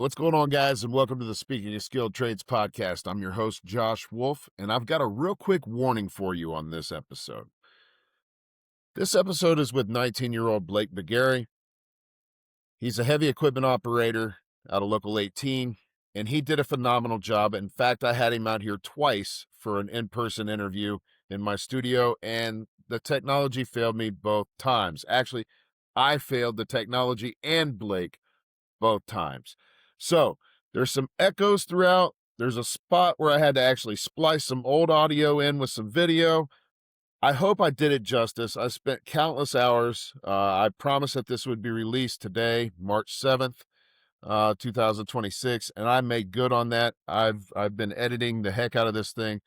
What's going on, guys, and welcome to the Speaking of Skilled Trades podcast. I'm your host, Josh Wolf, and I've got a real quick warning for you on this episode. This episode is with 19-year-old Blake Bagheri. He's a heavy equipment operator out of Local 18, and he did a phenomenal job. In fact, I had him out here twice for an in-person interview in my studio, and the technology failed me both times. Actually, I failed the technology and Blake both times. So there's some echoes throughout. There's a spot where I had to actually splice some old audio in with some video. I hope I did it justice. I spent countless hours. I promised that this would be released today, March 7th, 2026, and I made good on that. I've been editing the heck out of this thing.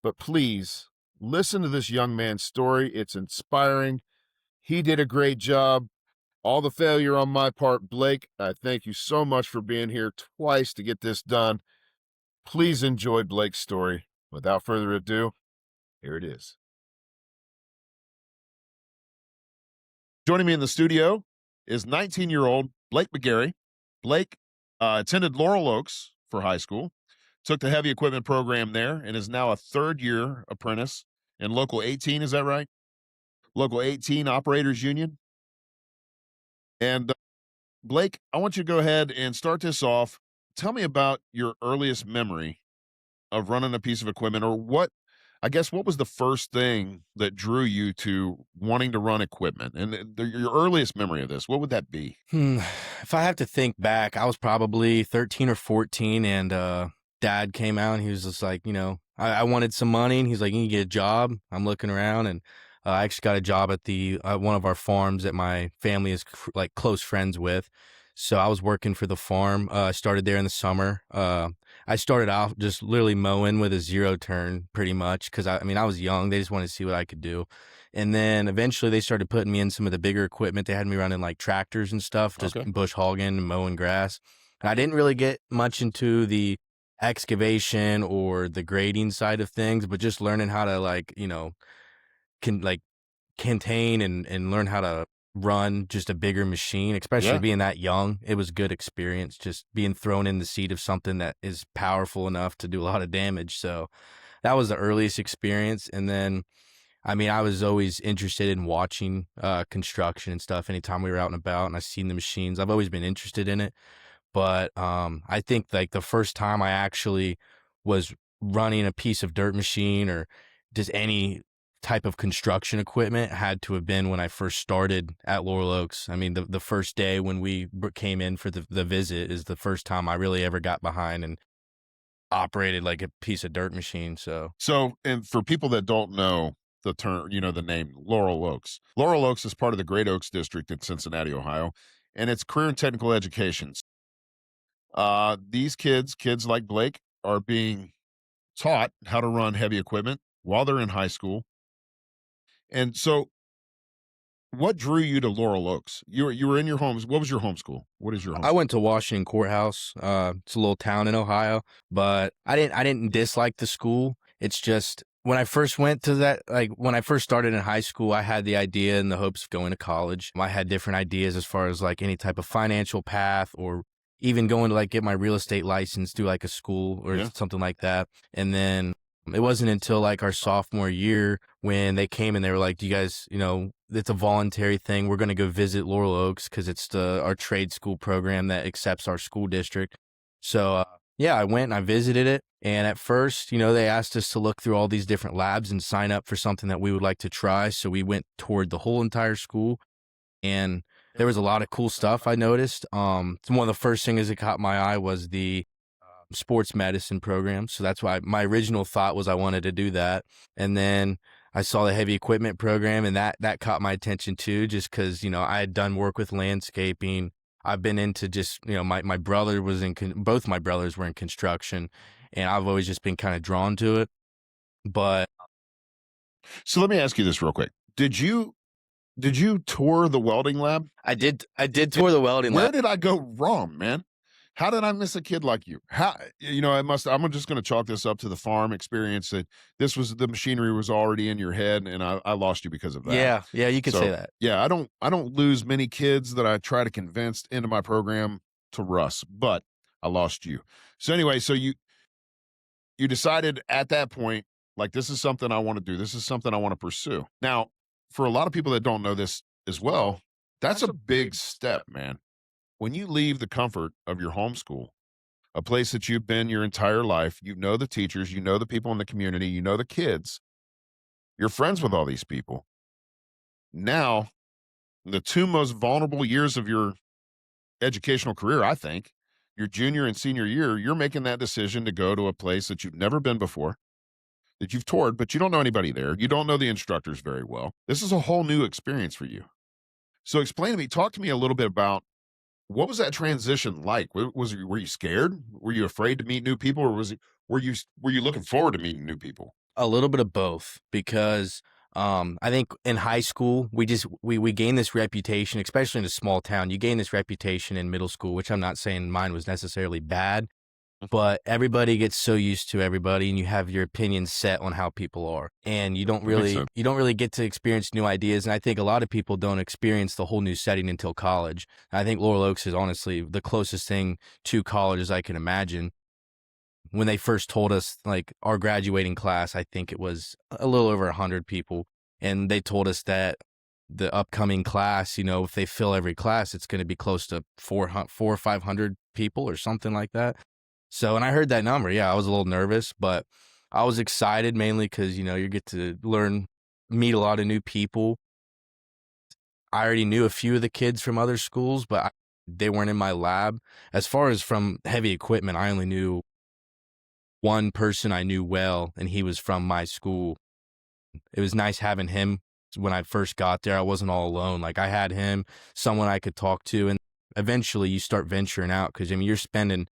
But please listen to this young man's story. It's inspiring. He did a great job. All the failure on my part, Blake. I thank you so much for being here twice to get this done. Please enjoy Blake's story. Without further ado, here it is. Joining me in the studio is 19-year-old Blake Bagheri. Blake attended Laurel Oaks for high school, took the heavy equipment program there, and is now a third-year apprentice in Local 18. Is that right? Local 18 Operators Union. And Blake, I want you to go ahead and start this off. Tell me about your earliest memory of running a piece of equipment, or what was the first thing that drew you to wanting to run equipment, and your earliest memory of this, what would that be? If I have to think back, I was probably 13 or 14, and dad came out and he was just like, I wanted some money, and he's like, you can get a job. I'm looking around, and I actually got a job at the one of our farms that my family is like close friends with. So I was working for the farm. I started there in the summer. I started out just literally mowing with a zero turn pretty much because I was young. They just wanted to see what I could do. And then eventually they started putting me in some of the bigger equipment. They had me running like tractors and stuff, just Okay. bush hogging and mowing grass. And I didn't really get much into the excavation or the grading side of things, but just learning how to contain and learn how to run just a bigger machine, especially being that young. It was a good experience just being thrown in the seat of something that is powerful enough to do a lot of damage. So that was the earliest experience. And then, I was always interested in watching construction and stuff. Anytime we were out and about and I seen the machines, I've always been interested in it. But I think like the first time I actually was running a piece of dirt machine or just any type of construction equipment had to have been when I first started at Laurel Oaks. The first day when we came in for the visit is the first time I really ever got behind and operated like a piece of dirt machine. So, And for people that don't know the term, the name Laurel Oaks. Laurel Oaks is part of the Great Oaks District in Cincinnati, Ohio, and it's career and technical education. These kids like Blake, are being taught how to run heavy equipment while they're in high school. And so what drew you to Laurel Oaks? You were in your homes. What was your homeschool? What is your homeschool? I went to Washington Courthouse. It's a little town in Ohio, but I didn't dislike the school. It's just when I first went to that, like when I first started in high school, I had the idea in the hopes of going to college. I had different ideas as far as like any type of financial path or even going to like get my real estate license through like a school or something like that. And then it wasn't until like our sophomore year when they came and they were like, do you guys, it's a voluntary thing. We're going to go visit Laurel Oaks because it's our trade school program that accepts our school district. So, I went and I visited it. And at first, they asked us to look through all these different labs and sign up for something that we would like to try. So we went toward the whole entire school, and there was a lot of cool stuff I noticed. One of the first things that caught my eye was the sports medicine program. So that's why my original thought was I wanted to do that. And then I saw the heavy equipment program, and that caught my attention too, just because, I had done work with landscaping. I've been into just, my brother was both my brothers were in construction, and I've always just been kind of drawn to it. But so let me ask you this real quick. Did you tour the welding lab? I did tour the welding lab. Where did I go wrong, man? How did I miss a kid like you? I'm just going to chalk this up to the farm experience, that the machinery was already in your head, and I lost you because of that. Yeah, you could say that. Yeah, I don't lose many kids that I try to convince into my program to Russ, but I lost you. So anyway, so you decided at that point, like, this is something I want to do. This is something I want to pursue. Now, for a lot of people that don't know this as well, that's a big step, man. When you leave the comfort of your homeschool, a place that you've been your entire life, you know the teachers, you know the people in the community, you know the kids, you're friends with all these people. Now, the two most vulnerable years of your educational career, I think, your junior and senior year, you're making that decision to go to a place that you've never been before, that you've toured, but you don't know anybody there. You don't know the instructors very well. This is a whole new experience for you. So explain to me, talk to me a little bit about what was that transition like? Were you scared? Were you afraid to meet new people, or were you looking forward to meeting new people? A little bit of both because I think in high school we gain this reputation, especially in a small town. You gain this reputation in middle school, which I'm not saying mine was necessarily bad, but everybody gets so used to everybody, and you have your opinions set on how people are, and That makes sense. you don't really get to experience new ideas. And I think a lot of people don't experience the whole new setting until college. I think Laurel Oaks is honestly the closest thing to college as I can imagine. When they first told us, like, our graduating class, I think it was a little over 100 people, and they told us that the upcoming class, if they fill every class, it's going to be close to 400 or 500 people or something like that. So, and I heard that number, yeah, I was a little nervous, but I was excited mainly because, you get to meet a lot of new people. I already knew a few of the kids from other schools, but they weren't in my lab. As far as from heavy equipment, I only knew one person I knew well, and he was from my school. It was nice having him when I first got there. I wasn't all alone. Like, I had him, someone I could talk to, and eventually you start venturing out because, you're spending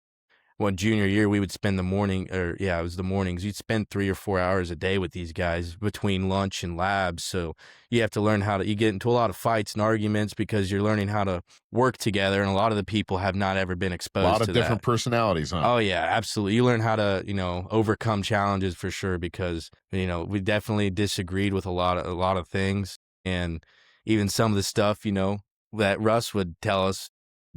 junior year, we would spend it was the mornings. You'd spend 3 or 4 hours a day with these guys between lunch and labs. So you have to learn you get into a lot of fights and arguments because you're learning how to work together. And a lot of the people have not ever been A exposed lot to of different that. personalities, huh? Oh yeah, absolutely. You learn how to, overcome challenges for sure because, we definitely disagreed with a lot of things. And even some of the stuff, that Russ would tell us,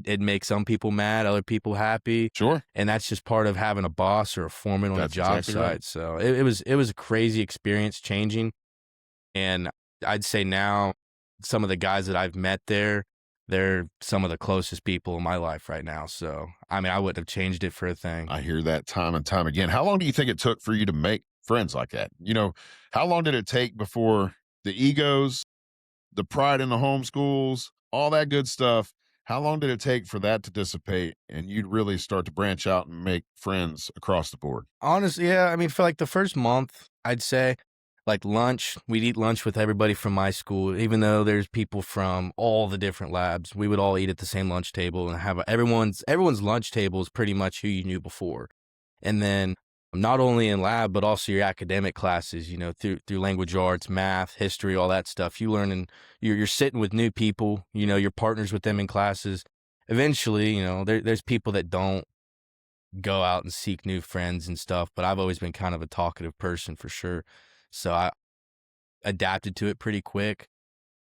it'd make some people mad, other people happy. Sure. And that's just part of having a boss or a foreman on a That's job exactly site. right. So it was a crazy experience changing. And I'd say now some of the guys that I've met there, they're some of the closest people in my life right now. So, I mean, I wouldn't have changed it for a thing. I hear that time and time again. How long do you think it took for you to make friends like that? How long did it take before the egos, the pride in the homeschools, all that good stuff? How long did it take for that to dissipate and you'd really start to branch out and make friends across the board? Honestly, yeah. I mean, for like the first month, I'd say, like, lunch, we'd eat lunch with everybody from my school, even though there's people from all the different labs. We would all eat at the same lunch table and have everyone's lunch table is pretty much who you knew before. And then not only in lab, but also your academic classes, through language arts, math, history, all that stuff. You learn and you're sitting with new people, you're partners with them in classes. Eventually, there's people that don't go out and seek new friends and stuff, but I've always been kind of a talkative person for sure. So I adapted to it pretty quick.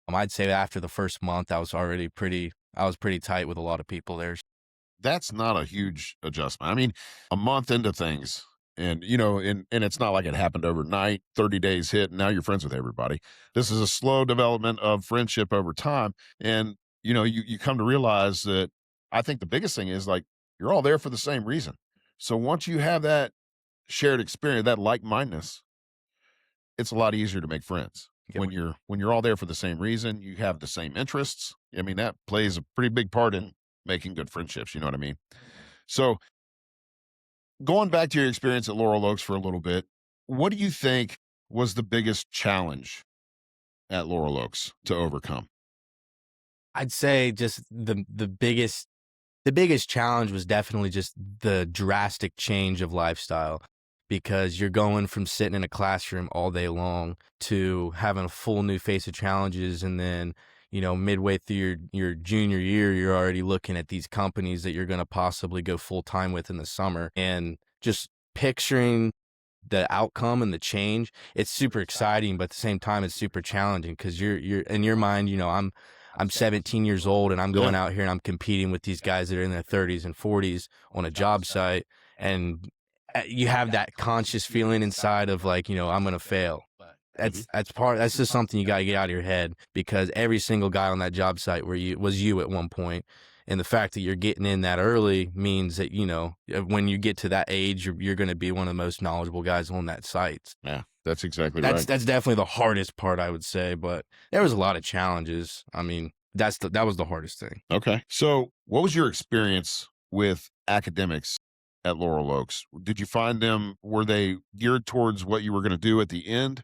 I'd say after the first month, I was pretty tight with a lot of people there. That's not a huge adjustment. I mean, a month into things, and and it's not like it happened overnight. 30 days hit, and now you're friends with everybody. This is a slow development of friendship over time, and you come to realize that. I think the biggest thing is, like, you're all there for the same reason. So once you have that shared experience, that like mindedness, it's a lot easier to make friends Yeah. when you're all there for the same reason. You have the same interests. I mean, that plays a pretty big part in making good friendships. You know what I mean? So going back to your experience at Laurel Oaks for a little bit, what do you think was the biggest challenge at Laurel Oaks to overcome? I'd say just the biggest challenge was definitely just the drastic change of lifestyle because you're going from sitting in a classroom all day long to having a full new face of challenges. And then, midway through your junior year, you're already looking at these companies that you're going to possibly go full time with in the summer, and just picturing the outcome and the change. It's super exciting, but at the same time, it's super challenging because you're in your mind, I'm 17 years old and I'm Yeah. going out here and I'm competing with these guys that are in their 30s and 40s on a job site. And you have that conscious feeling inside of like, I'm going to fail. That's just something you got to get out of your head, because every single guy on that job site was you at one point. And the fact that you're getting in that early means that, when you get to that age, you're going to be one of the most knowledgeable guys on that site. Yeah, that's exactly That's right. that's definitely the hardest part, I would say, but there was a lot of challenges. I mean, that was the hardest thing. Okay. So, what was your experience with academics at Laurel Oaks? Did you find were they geared towards what you were going to do at the end?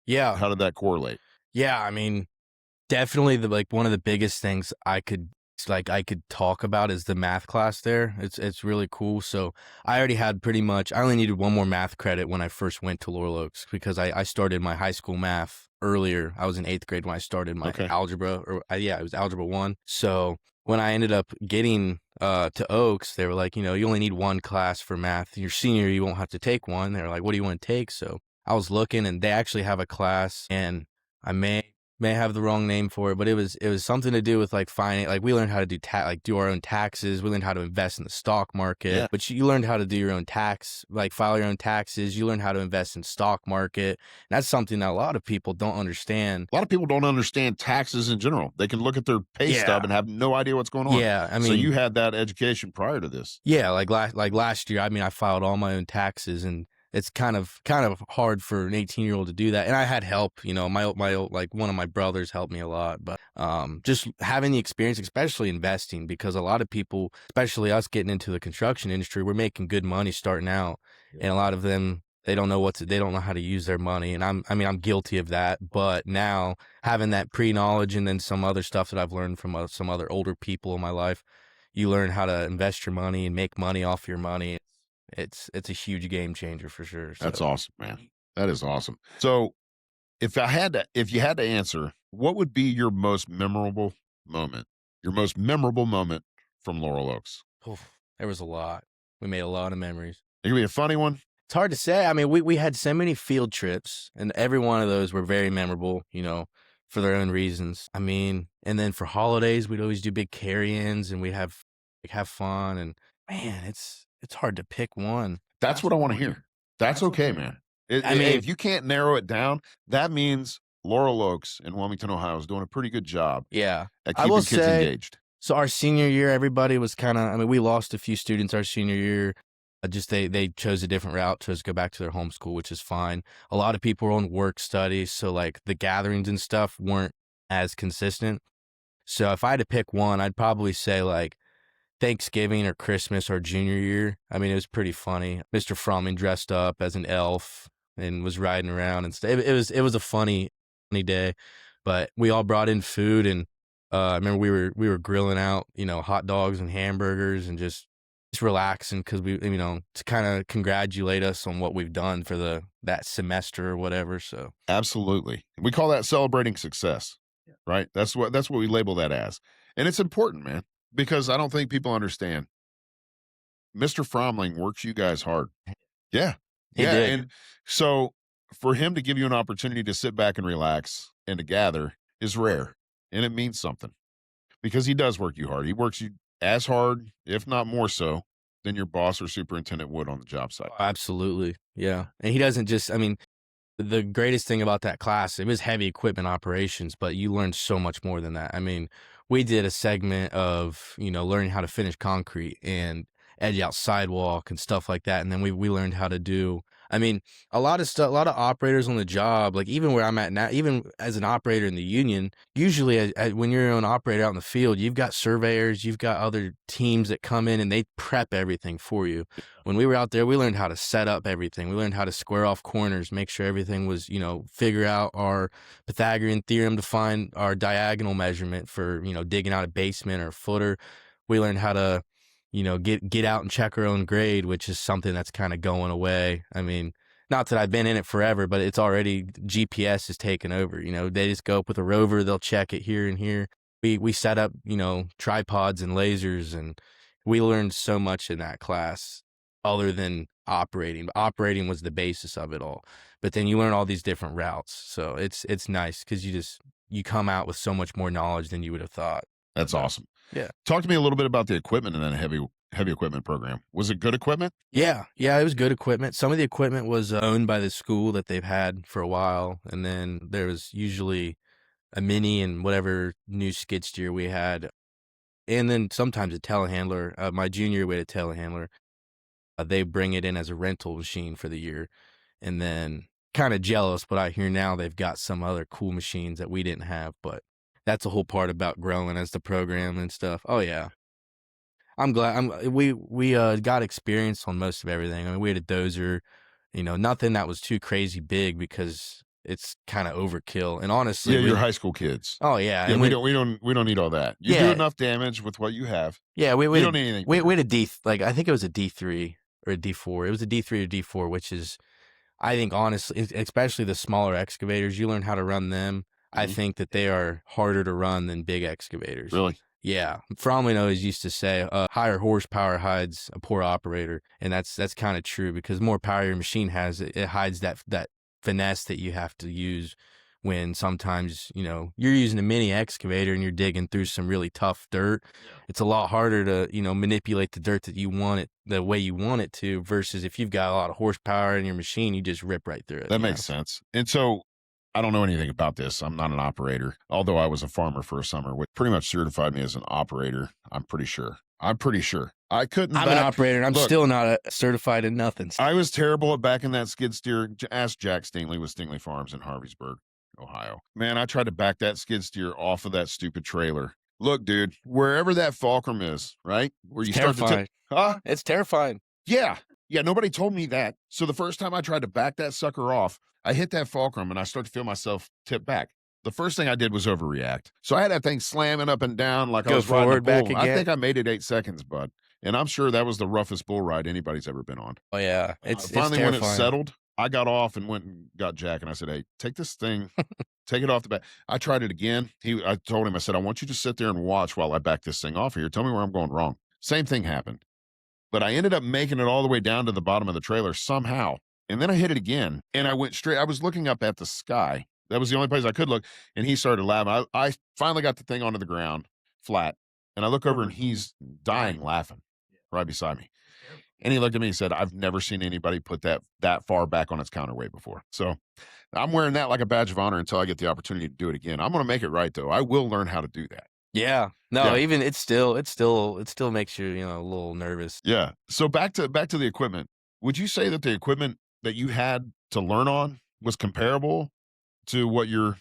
Yeah. How did that correlate? Yeah, I mean, definitely one of the biggest things I could talk about is the math class there. It's really cool. So I already had I only needed one more math credit when I first went to Laurel Oaks, because I started my high school math earlier. I was in 8th grade when I started my algebra, it was algebra 1. So when I ended up getting to Oaks, they were like, you only need one class for math. Your senior, you won't have to take one. They were like, what do you want to take? So I was looking, and they actually have a class, and I may have the wrong name for it, but it was something to do with like finance. Like we learned how to do our own taxes. We learned how to invest in the stock market. Yeah. But you learned how to do your own file your own taxes. You learn how to invest in stock market. And that's something that a lot of people don't understand. A lot of people don't understand taxes in general. They can look at their pay stub and have no idea what's going on. Yeah, I mean, so you had that education prior to this. Yeah, like last year, I mean, I filed all my own taxes, and it's kind of hard for an 18-year-old to do that. And I had help, my like one of my brothers helped me a lot, but just having the experience, especially investing, because a lot of people, especially us getting into the construction industry, we're making good money starting out, and a lot of them, they don't know how to use their money. And I'm guilty of that. But now having that pre-knowledge, and then some other stuff that I've learned from some other older people in my life, you learn how to invest your money and make money off your money. It's a huge game changer for sure. So. That's awesome, man. That is awesome. So if you had to answer, what would be your most memorable moment? Your most memorable moment from Laurel Oaks? Oof, there was a lot. We made a lot of memories. It could be a funny one. It's hard to say. I mean, we had so many field trips, and every one of those were very memorable, for their own reasons. I mean, and then for holidays, we'd always do big carry-ins, and we'd have fun. And man, it's hard to pick one. That's what I want to hear. That's okay, man. If you can't narrow it down, that means Laurel Oaks in Wilmington, Ohio is doing a pretty good job. Yeah, at keeping kids engaged. So our senior year, everybody was we lost a few students our senior year. Just they chose a different route, chose to go back to their home school, which is fine. A lot of people were on work studies, so like the gatherings and stuff weren't as consistent. So if I had to pick one, I'd probably say like Thanksgiving or Christmas our junior year. I mean, it was pretty funny. Mr. Fromming dressed up as an elf and was riding around and stuff. It was a funny day, but we all brought in food, and I remember we were grilling out, hot dogs and hamburgers, and just relaxing, because we, to kind of congratulate us on what we've done for that semester or whatever. So absolutely, we call that celebrating success, right? That's what we label that as, and it's important, man, because I don't think people understand. Mr. Fromling works you guys hard. Yeah, he did. And so for him to give you an opportunity to sit back and relax and to gather is rare, and it means something, because he does work you hard. He works you as hard, if not more so, than your boss or superintendent would on the job site. Absolutely. Yeah. And he doesn't just, the greatest thing about that class, it was heavy equipment operations, but you learned so much more than that. I mean, we did a segment of, learning how to finish concrete and edge out sidewalk and stuff like that. And then we learned how to do, a lot of stuff, a lot of operators on the job, like even where I'm at now, even as an operator in the union, usually when you're an operator out in the field, you've got surveyors, you've got other teams that come in and they prep everything for you. When we were out there, we learned how to set up everything. We learned how to square off corners, make sure everything was, figure out our Pythagorean theorem to find our diagonal measurement for, digging out a basement or footer. We learned how to, get out and check our own grade, which is something that's kind of going away. I mean, not that I've been in it forever, but it's already, GPS is taken over. They just go up with a rover, they'll check it here and here. We set up, tripods and lasers, and we learned so much in that class other than operating. But operating was the basis of it all. But then you learn all these different routes. So it's nice, because you come out with so much more knowledge than you would have thought. That's But, awesome. yeah. Talk to me a little bit about the equipment in that heavy equipment program. Was it good equipment? Yeah, it was good equipment. Some of the equipment was owned by the school that they've had for a while, and then there was usually a mini and whatever new skid steer we had, and then sometimes a telehandler. My junior year we had a telehandler. They bring it in as a rental machine for the year, and then kind of jealous, but I hear now they've got some other cool machines that we didn't have, but that's a whole part about growing as the program and stuff. Oh yeah. I'm glad we got experience on most of everything. I mean, we had a dozer, nothing that was too crazy big because it's kind of overkill. And honestly, Yeah, you're high school kids. oh yeah, Yeah, and we don't need all that. You do yeah, enough damage with what you have. yeah, we You don't need anything we bigger. had a like I think it was a D3 or a D4. It was a D3 or D4, which is I think honestly, especially the smaller excavators, you learn how to run them. I Mhm. think that they are harder to run than big excavators. Really? Yeah, Fromlin always used to say, "Higher horsepower hides a poor operator," and that's kind of true because the more power your machine has, it hides that finesse that you have to use when sometimes you're using a mini excavator and you're digging through some really tough dirt. Yeah. It's a lot harder to manipulate the dirt that you want it the way you want it to versus if you've got a lot of horsepower in your machine, you just rip right through it. That makes sense. And so I don't know anything about this. I'm not an operator, although I was a farmer for a summer, which pretty much certified me as an operator. I'm pretty sure. I couldn't I'm an back. operator and I'm Look, still not certified in nothing. I was terrible at backing that skid steer. Ask Jack Stingley with Stingley Farms in Harveysburg, Ohio. Man, I tried to back that skid steer off of that stupid trailer. Look, dude, wherever that fulcrum is, right? Where you start to Terrifying. huh? It's terrifying. Yeah. Yeah, nobody told me that. So the first time I tried to back that sucker off, I hit that fulcrum and I started to feel myself tip back. The first thing I did was overreact. So I had that thing slamming up and down like I Go was riding a forward, back bull. I again. think I made it 8 seconds, bud. And I'm sure that was the roughest bull ride anybody's ever been on. Oh yeah, it's Finally, when it terrifying. settled, I got off and went and got Jack and I said, "Hey, take this thing, take it off the back." I tried it again. I told him, I said, "I want you to sit there and watch while I back this thing off here. Tell me where I'm going wrong." Same thing happened. But I ended up making it all the way down to the bottom of the trailer somehow. And then I hit it again and I went straight. I was looking up at the sky. That was the only place I could look. And he started laughing. I finally got the thing onto the ground flat. And I look over and he's dying laughing right beside me. And he looked at me and said, "I've never seen anybody put that far back on its counterweight before." So I'm wearing that like a badge of honor until I get the opportunity to do it again. I'm going to make it right though. I will learn how to do that. Yeah. No, Yeah. even it still makes you, a little nervous. Yeah. So back to the equipment. Would you say that the equipment that you had to learn on was comparable to what you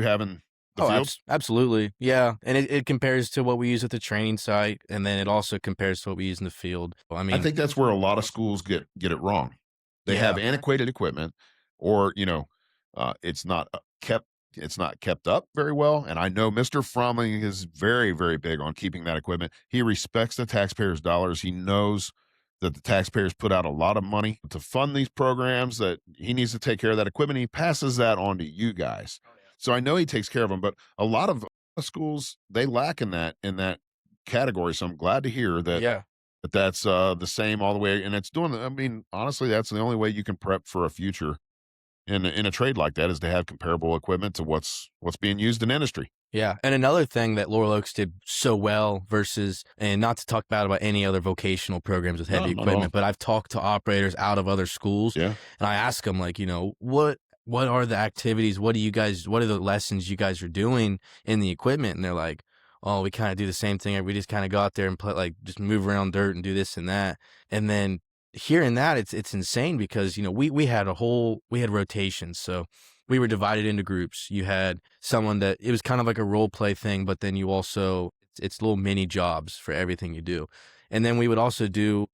have in the Oh, field? absolutely. Yeah. And it compares to what we use at the training site, and then it also compares to what we use in the field. I mean, I think that's where a lot of schools get it wrong. They have Yeah. antiquated equipment, or it's not kept up very well. And I know Mr. Fromling is very, very big on keeping that equipment. He respects the taxpayers' dollars. He knows that the taxpayers put out a lot of money to fund these programs, that he needs to take care of that equipment. He passes that on to you guys. So I know he takes care of them, but a lot of schools, they lack in that category. So I'm glad to hear that Yeah. that's the same all the way. And it's doing, I mean, honestly, that's the only way you can prep for a future in a trade like that, is to have comparable equipment to what's being used in industry. Yeah. And another thing that Laurel Oaks did so well versus, and not to talk bad about any other vocational programs with heavy No, not at all. equipment, but I've talked to operators out of other schools, Yeah. and I ask them, like, what are the activities? What are the lessons you guys are doing in the equipment? And they're like, "Oh, we kind of do the same thing. We just kind of go out there and play, like, just move around dirt and do this and that." And then hearing that, it's insane because, we had rotations. So we were divided into groups. You had someone that it was kind of like a role play thing, but then you also, it's little mini jobs for everything you do. And then we would also do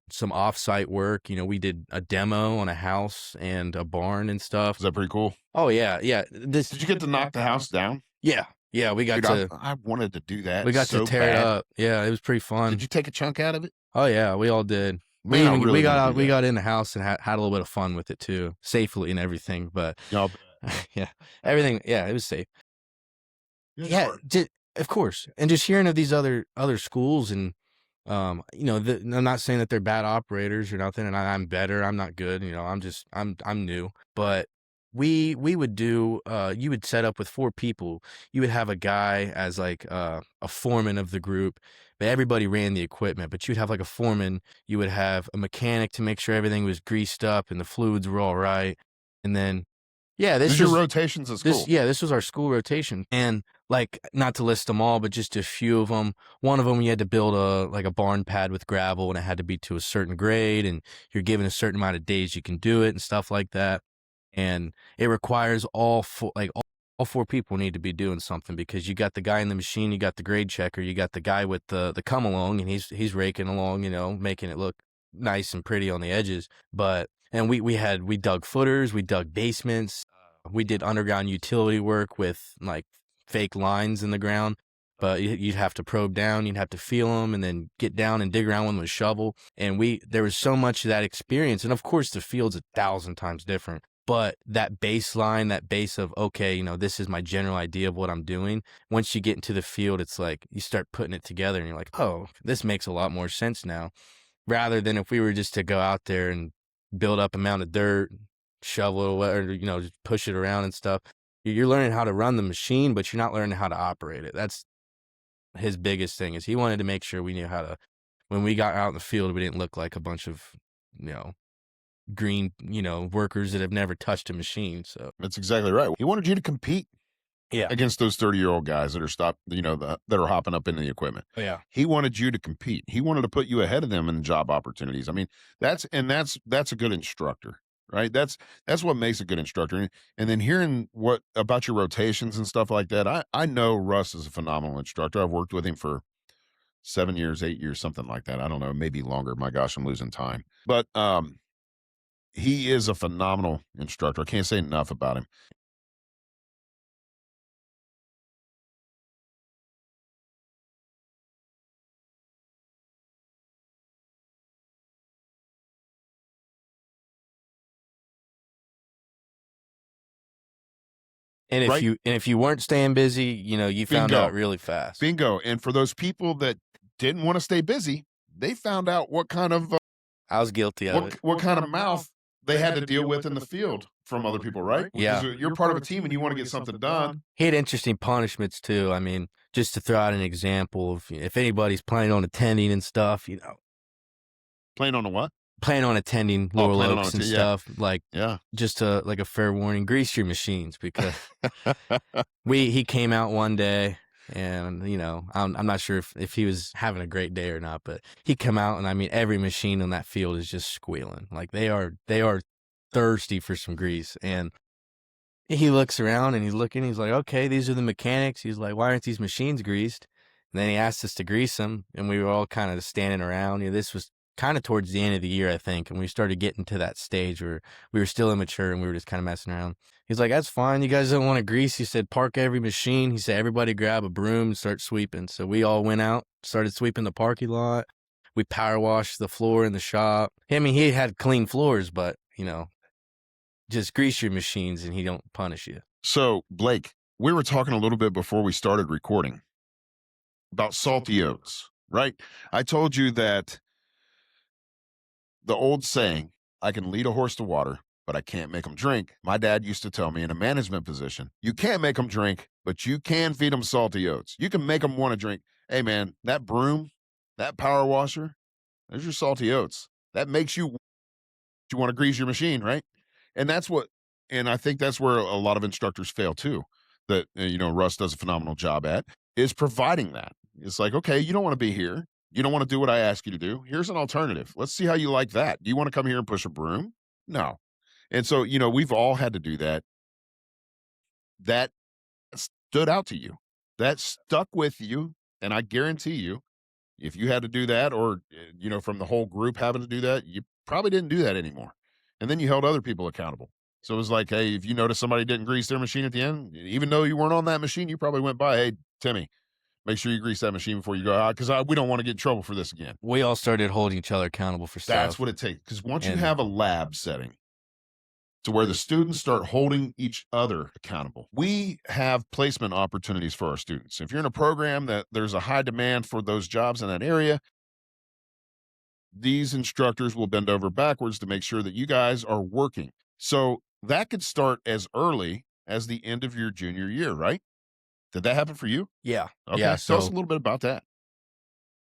some off-site work. We did a demo on a house and a barn and stuff. Is that pretty cool? Oh yeah, yeah. Did you get to knock the house down? Yeah, we got Dude, to I wanted to do that. we got so to tear it bad. up. Yeah, it was pretty fun. Did you take a chunk out of it? Oh yeah, we all did. Man, I really we got wanna out. do We that. got in the house and had a little bit of fun with it too, safely and everything. But Y'all, yeah, everything. Yeah, it was safe. it's Yeah, hard. of course. And just hearing of these other schools, and I'm not saying that they're bad operators or nothing, and I'm better. I'm not good. I'm new, but we would do you would set up with 4 people. You would have a guy as like a foreman of the group, but everybody ran the equipment. But you'd have like a foreman, you would have a mechanic to make sure everything was greased up and the fluids were all right. And then yeah, This is your rotations at school. this was our school rotation. And like, not to list them all, but just a few of them. One of them, you had to build a barn pad with gravel, and it had to be to a certain grade, and you're given a certain amount of days you can do it and stuff like that. And it requires all 4 people need to be doing something, because you got the guy in the machine, you got the grade checker, you got the guy with the come along, and he's raking along, making it look nice and pretty on the edges. But and we dug footers, we dug basements, we did underground utility work with like fake lines in the ground. But you'd have to probe down, you'd have to feel them, and then get down and dig around with a shovel. And there was so much of that experience, and of course the field's 1,000 times different. But that baseline, that base of, okay, this is my general idea of what I'm doing. Once you get into the field, it's like you start putting it together and you're like, oh, this makes a lot more sense now. Rather than if we were just to go out there and build up a mound of dirt, shovel it, or, just push it around and stuff. You're learning how to run the machine, but you're not learning how to operate it. That's his biggest thing, is he wanted to make sure we knew how to, when we got out in the field, we didn't look like a bunch of, green, workers that have never touched a machine. So That's exactly right. He wanted you to compete against those 30-year-old guys that are that are hopping up into the equipment. Oh, yeah. He wanted you to compete. He wanted to put you ahead of them in job opportunities. I mean, that's a good instructor, right? That's what makes a good instructor. And then hearing what about your rotations and stuff like that, I know Russ is a phenomenal instructor. I've worked with him for 7 years, 8 years, something like that. I don't know, maybe longer. My gosh, I'm losing time. But he is a phenomenal instructor. I can't say enough about him. And Right. if you weren't staying busy, you found Bingo. out really fast. Bingo. And for those people that didn't want to stay busy, they found out what kind of I was guilty of it. what kind of mouth they had to deal with in the field from other people, right? Yeah. Because you're part of a team and you want to get something done. He had interesting punishments too. I mean, just to throw out an example, if anybody's planning on attending and stuff, Playing on a what? planning on attending Laurel planning on Oaks and yeah. stuff, like Yeah. just like a fair warning, grease your machines, because he came out one day, and I'm not sure if he was having a great day or not, but he come out, and I mean, every machine on that field is just squealing, like they are thirsty for some grease. And he looks around and he's looking, he's like, okay, these are the mechanics. He's like, why aren't these machines greased? And then he asked us to grease them, and we were all kind of standing around. This was kind of towards the end of the year, I think, and we started getting to that stage where we were still immature and we were just kind of messing around. He's like, that's fine. You guys don't want to grease. He said, park every machine. He said, everybody grab a broom and start sweeping. So we all went out, started sweeping the parking lot. We power washed the floor in the shop. I mean, he had clean floors, but, just grease your machines and he don't punish you. So, Blake, we were talking a little bit before we started recording about salty oats, right? I told you that the old saying, I can lead a horse to water, but I can't make him drink. My dad used to tell me in a management position, you can't make them drink, but you can feed them salty oats. You can make them want to drink. Hey, man, that broom, that power washer, there's your salty oats. That makes you want to grease your machine, right? And I think that's where a lot of instructors fail too, that, Russ does a phenomenal job at, is providing that. It's like, okay, you don't want to be here. You don't want to do what I ask you to do. Here's an alternative. Let's see how you like that. Do you want to come here and push a broom? No. And so, we've all had to do that. That stood out to you. That stuck with you. And I guarantee you, if you had to do that, or, from the whole group having to do that, you probably didn't do that anymore. And then you held other people accountable. So it was like, hey, if you notice somebody didn't grease their machine at the end, even though you weren't on that machine, you probably went by, hey, Timmy, make sure you grease that machine before you go out, because we don't want to get in trouble for this again. We all started holding each other accountable for stuff. That's what it takes. Because once you have a lab setting to where the students start holding each other accountable, we have placement opportunities for our students. If you're in a program that there's a high demand for those jobs in that area, these instructors will bend over backwards to make sure that you guys are working. So that could start as early as the end of your junior year, right? Did that happen for you? Yeah. Yeah. Okay. Tell us a So little bit about that.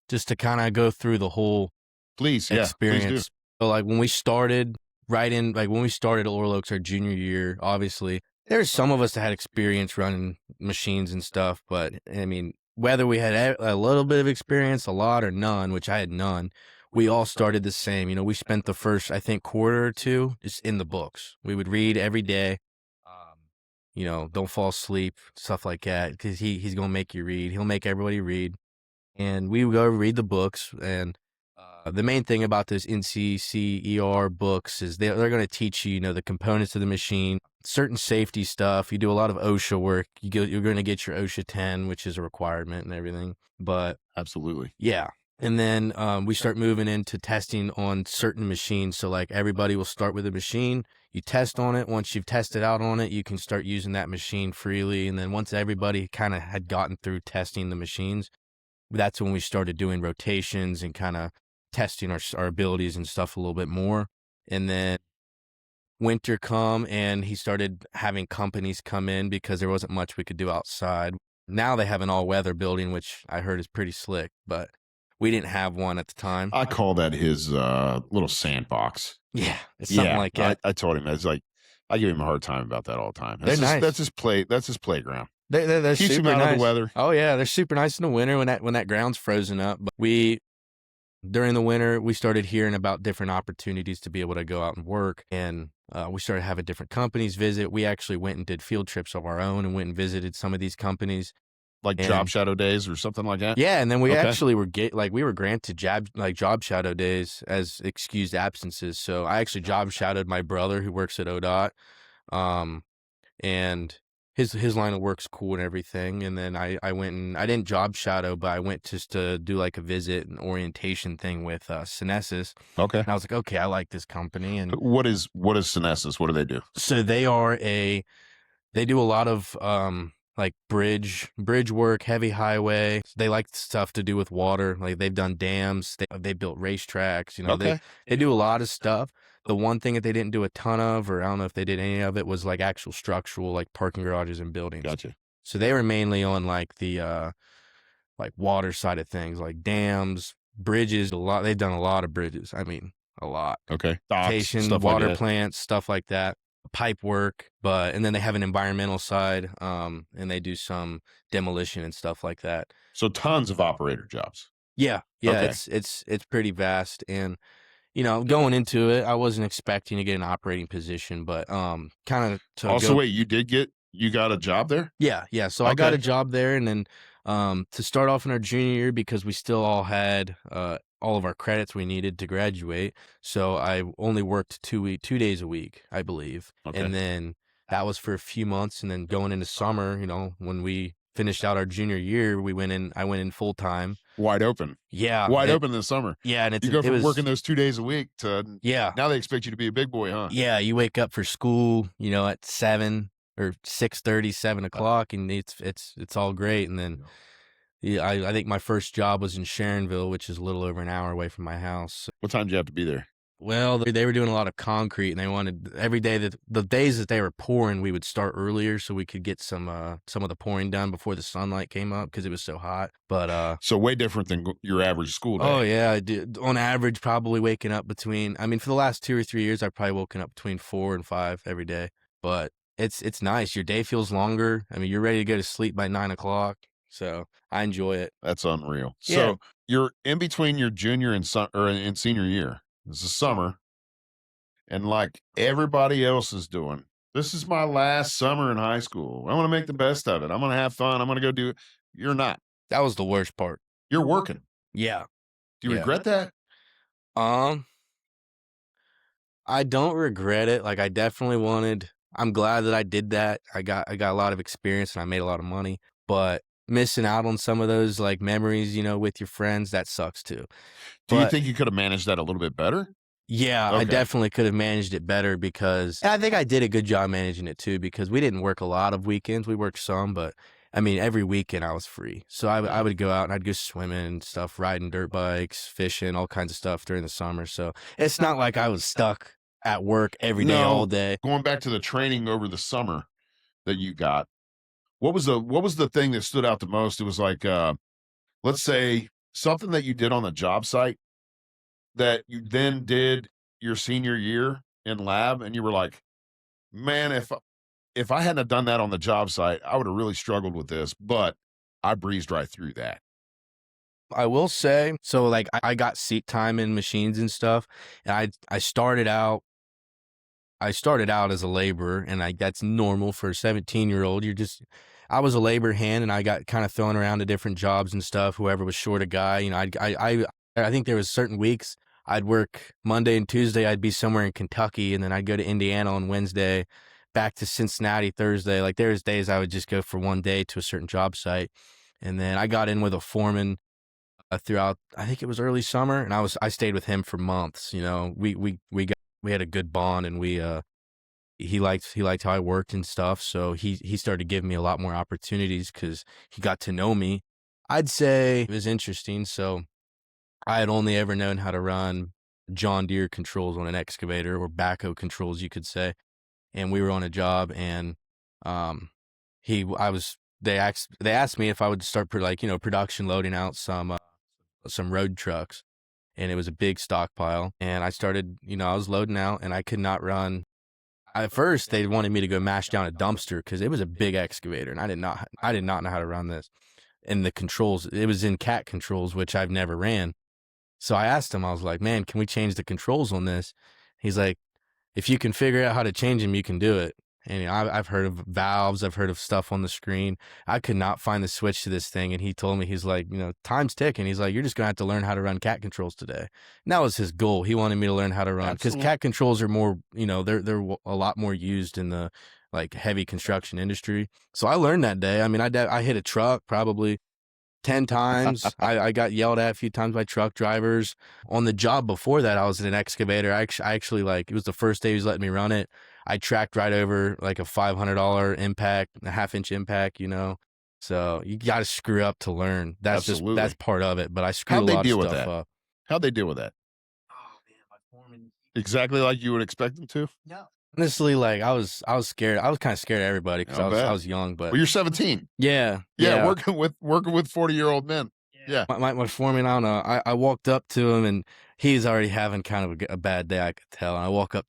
just to kind of go through the whole Please. Yeah, please do. experience. So like when we started when we started at Laurel Oaks our junior year, obviously there's some of us that had experience running machines and stuff, but I mean, whether we had a little bit of experience, a lot or none, which I had none, we all started the same. We spent the first, I think, quarter or two just in the books. We would read every day. Don't fall asleep, stuff like that, because he's gonna make you read. He'll make everybody read, and we would go read the books. And the main thing about those NCCER books is they're going to teach you, the components of the machine, certain safety stuff. You do a lot of OSHA work. You're going to get your OSHA 10, which is a requirement and everything. But Absolutely. yeah. And then we start moving into testing on certain machines. So like everybody will start with a machine. You test on it. Once you've tested out on it, you can start using that machine freely. And then once everybody kind of had gotten through testing the machines, that's when we started doing rotations and kind of testing our abilities and stuff a little bit more. And then winter come and he started having companies come in because there wasn't much we could do outside. Now they have an all-weather building, which I heard is pretty slick, but we didn't have one at the time. I call that his little sandbox. Yeah, it's something like that. I told him that's like I give him a hard time about that all the time. They're nice. That's his playground. They're Keeps him super out nice. of the weather. Oh yeah, they're super nice in the winter when that ground's frozen up. But during the winter, we started hearing about different opportunities to be able to go out and work, and we started having different companies visit. We actually went and did field trips of our own and went and visited some of these companies. Like job shadow days or something like that? Yeah, and then we actually we were granted job shadow days as excused absences. So I actually job shadowed my brother who works at ODOT, and his line of work's cool and everything. And then I went and I didn't job shadow, but I went just to do like a visit and orientation thing with Synesis. Okay. And I was like, okay, I like this company. And what is Synesis? What do they do? so they do a lot of like bridge work, heavy highway. They like stuff to do with water. Like they've done dams. They built racetracks. Okay. They do a lot of stuff. The one thing that they didn't do a ton of, or I don't know if they did any of it, was like actual structural, like parking garages and buildings. Gotcha. So they were mainly on like the like water side of things, like dams, bridges. They've done a lot of bridges. I mean, a lot. Okay. Docks, Stuff water plants, stuff like that. Pipe work, and then they have an environmental side, and they do some demolition and stuff like that. So tons of operator jobs. Yeah, Okay. it's pretty vast, and going into it, I wasn't expecting to get an operating position, but kind of to also wait, you got a job there? Yeah. So I got a job there, and then to start off in our junior year, because we still all had all of our credits we needed to graduate. So I only worked 2 days a week, I believe. Okay. And then that was for a few months. And then going into summer, when we finished out our junior year, I went in full time. Wide open. Yeah. Wide open in the summer. Yeah. And you go from working those 2 days a week to now they expect you to be a big boy, huh? Yeah. You wake up for school, at 7 or 6:30, 7 o'clock, and it's all great. And then yeah, I think my first job was in Sharonville, which is a little over an hour away from my house. What time did you have to be there? Well, they were doing a lot of concrete, and they wanted every day the days that they were pouring, we would start earlier so we could get some of the pouring done before the sunlight came up because it was so hot. But so way different than your average school day. Oh yeah, I did. On average, probably waking up between. I mean, for the last 2 or 3 years, I've probably woken up between 4 and 5 every day. But it's nice. Your day feels longer. I mean, you're ready to go to sleep by 9 o'clock. So I enjoy it. That's unreal. Yeah. So you're in between your junior and senior year. This is summer, and like everybody else is doing, this is my last summer in high school. I want to make the best of it. I'm going to have fun. I'm going to go do it. You're not. That was the worst part. You're working. Yeah. Do you regret that? I don't regret it. Like I definitely wanted. I'm glad that I did that. I got a lot of experience and I made a lot of money, but missing out on some of those like memories, with your friends, that sucks too. Do you think you could have managed that a little bit better? Yeah, I definitely could have managed it better because I think I did a good job managing it too, because we didn't work a lot of weekends. We worked some, but I mean, every weekend I was free. So I would go out and I'd go swimming and stuff, riding dirt bikes, fishing, all kinds of stuff during the summer. So it's not like I was stuck at work every day, all day. Going back to the training over the summer that you got, what was the thing that stood out the most? It was like, let's say something that you did on the job site that you then did your senior year in lab, and you were like, man, if I hadn't have done that on the job site, I would have really struggled with this, but I breezed right through that. I will say, so like I got seat time in machines and stuff, and I started out as a laborer, and that's normal for a 17-year-old. I was a labor hand, and I got kind of thrown around to different jobs and stuff. Whoever was short a guy, I think there was certain weeks I'd work Monday and Tuesday. I'd be somewhere in Kentucky, and then I'd go to Indiana on Wednesday, back to Cincinnati Thursday. Like there's days I would just go for one day to a certain job site, and then I got in with a foreman throughout. I think it was early summer, and I stayed with him for months. You know, we had a good bond, and he liked how I worked and stuff. So he started giving me a lot more opportunities because he got to know me. I'd say it was interesting. So I had only ever known how to run John Deere controls on an excavator, or backhoe controls, you could say. And we were on a job, and they asked me if I would start production loading out some road trucks, and it was a big stockpile. And I started, I was loading out, and I could not run. At first, they wanted me to go mash down a dumpster because it was a big excavator, and I did not know how to run this. And the controls, it was in cat controls, which I've never ran. So I asked him, I was like, man, can we change the controls on this? He's like, if you can figure out how to change them, you can do it. And I've heard of valves. I've heard of stuff on the screen. I could not find the switch to this thing. And he told me, he's like, time's ticking. He's like, you're just going to have to learn how to run cat controls today. And that was his goal. He wanted me to learn how to run, because cat controls are more, they're a lot more used in the like heavy construction industry. So I learned that day. I mean, I hit a truck probably 10 times. I got yelled at a few times by truck drivers. On the job before that, I was in an excavator. I actually it was the first day he was letting me run it. I tracked right over like a $500 impact, a half-inch impact, So you got to screw up to learn. That's part of it. But I screwed a lot of stuff up. How'd they deal with that? Oh man, my foreman. Exactly like you would expect them to? No. Honestly, like I was scared. I was kind of scared of everybody because I was young. But well, you're 17. Yeah. Working with 40-year-old men. Yeah. My foreman, I don't know. I walked up to him, and he's already having kind of a bad day, I could tell. And I walked up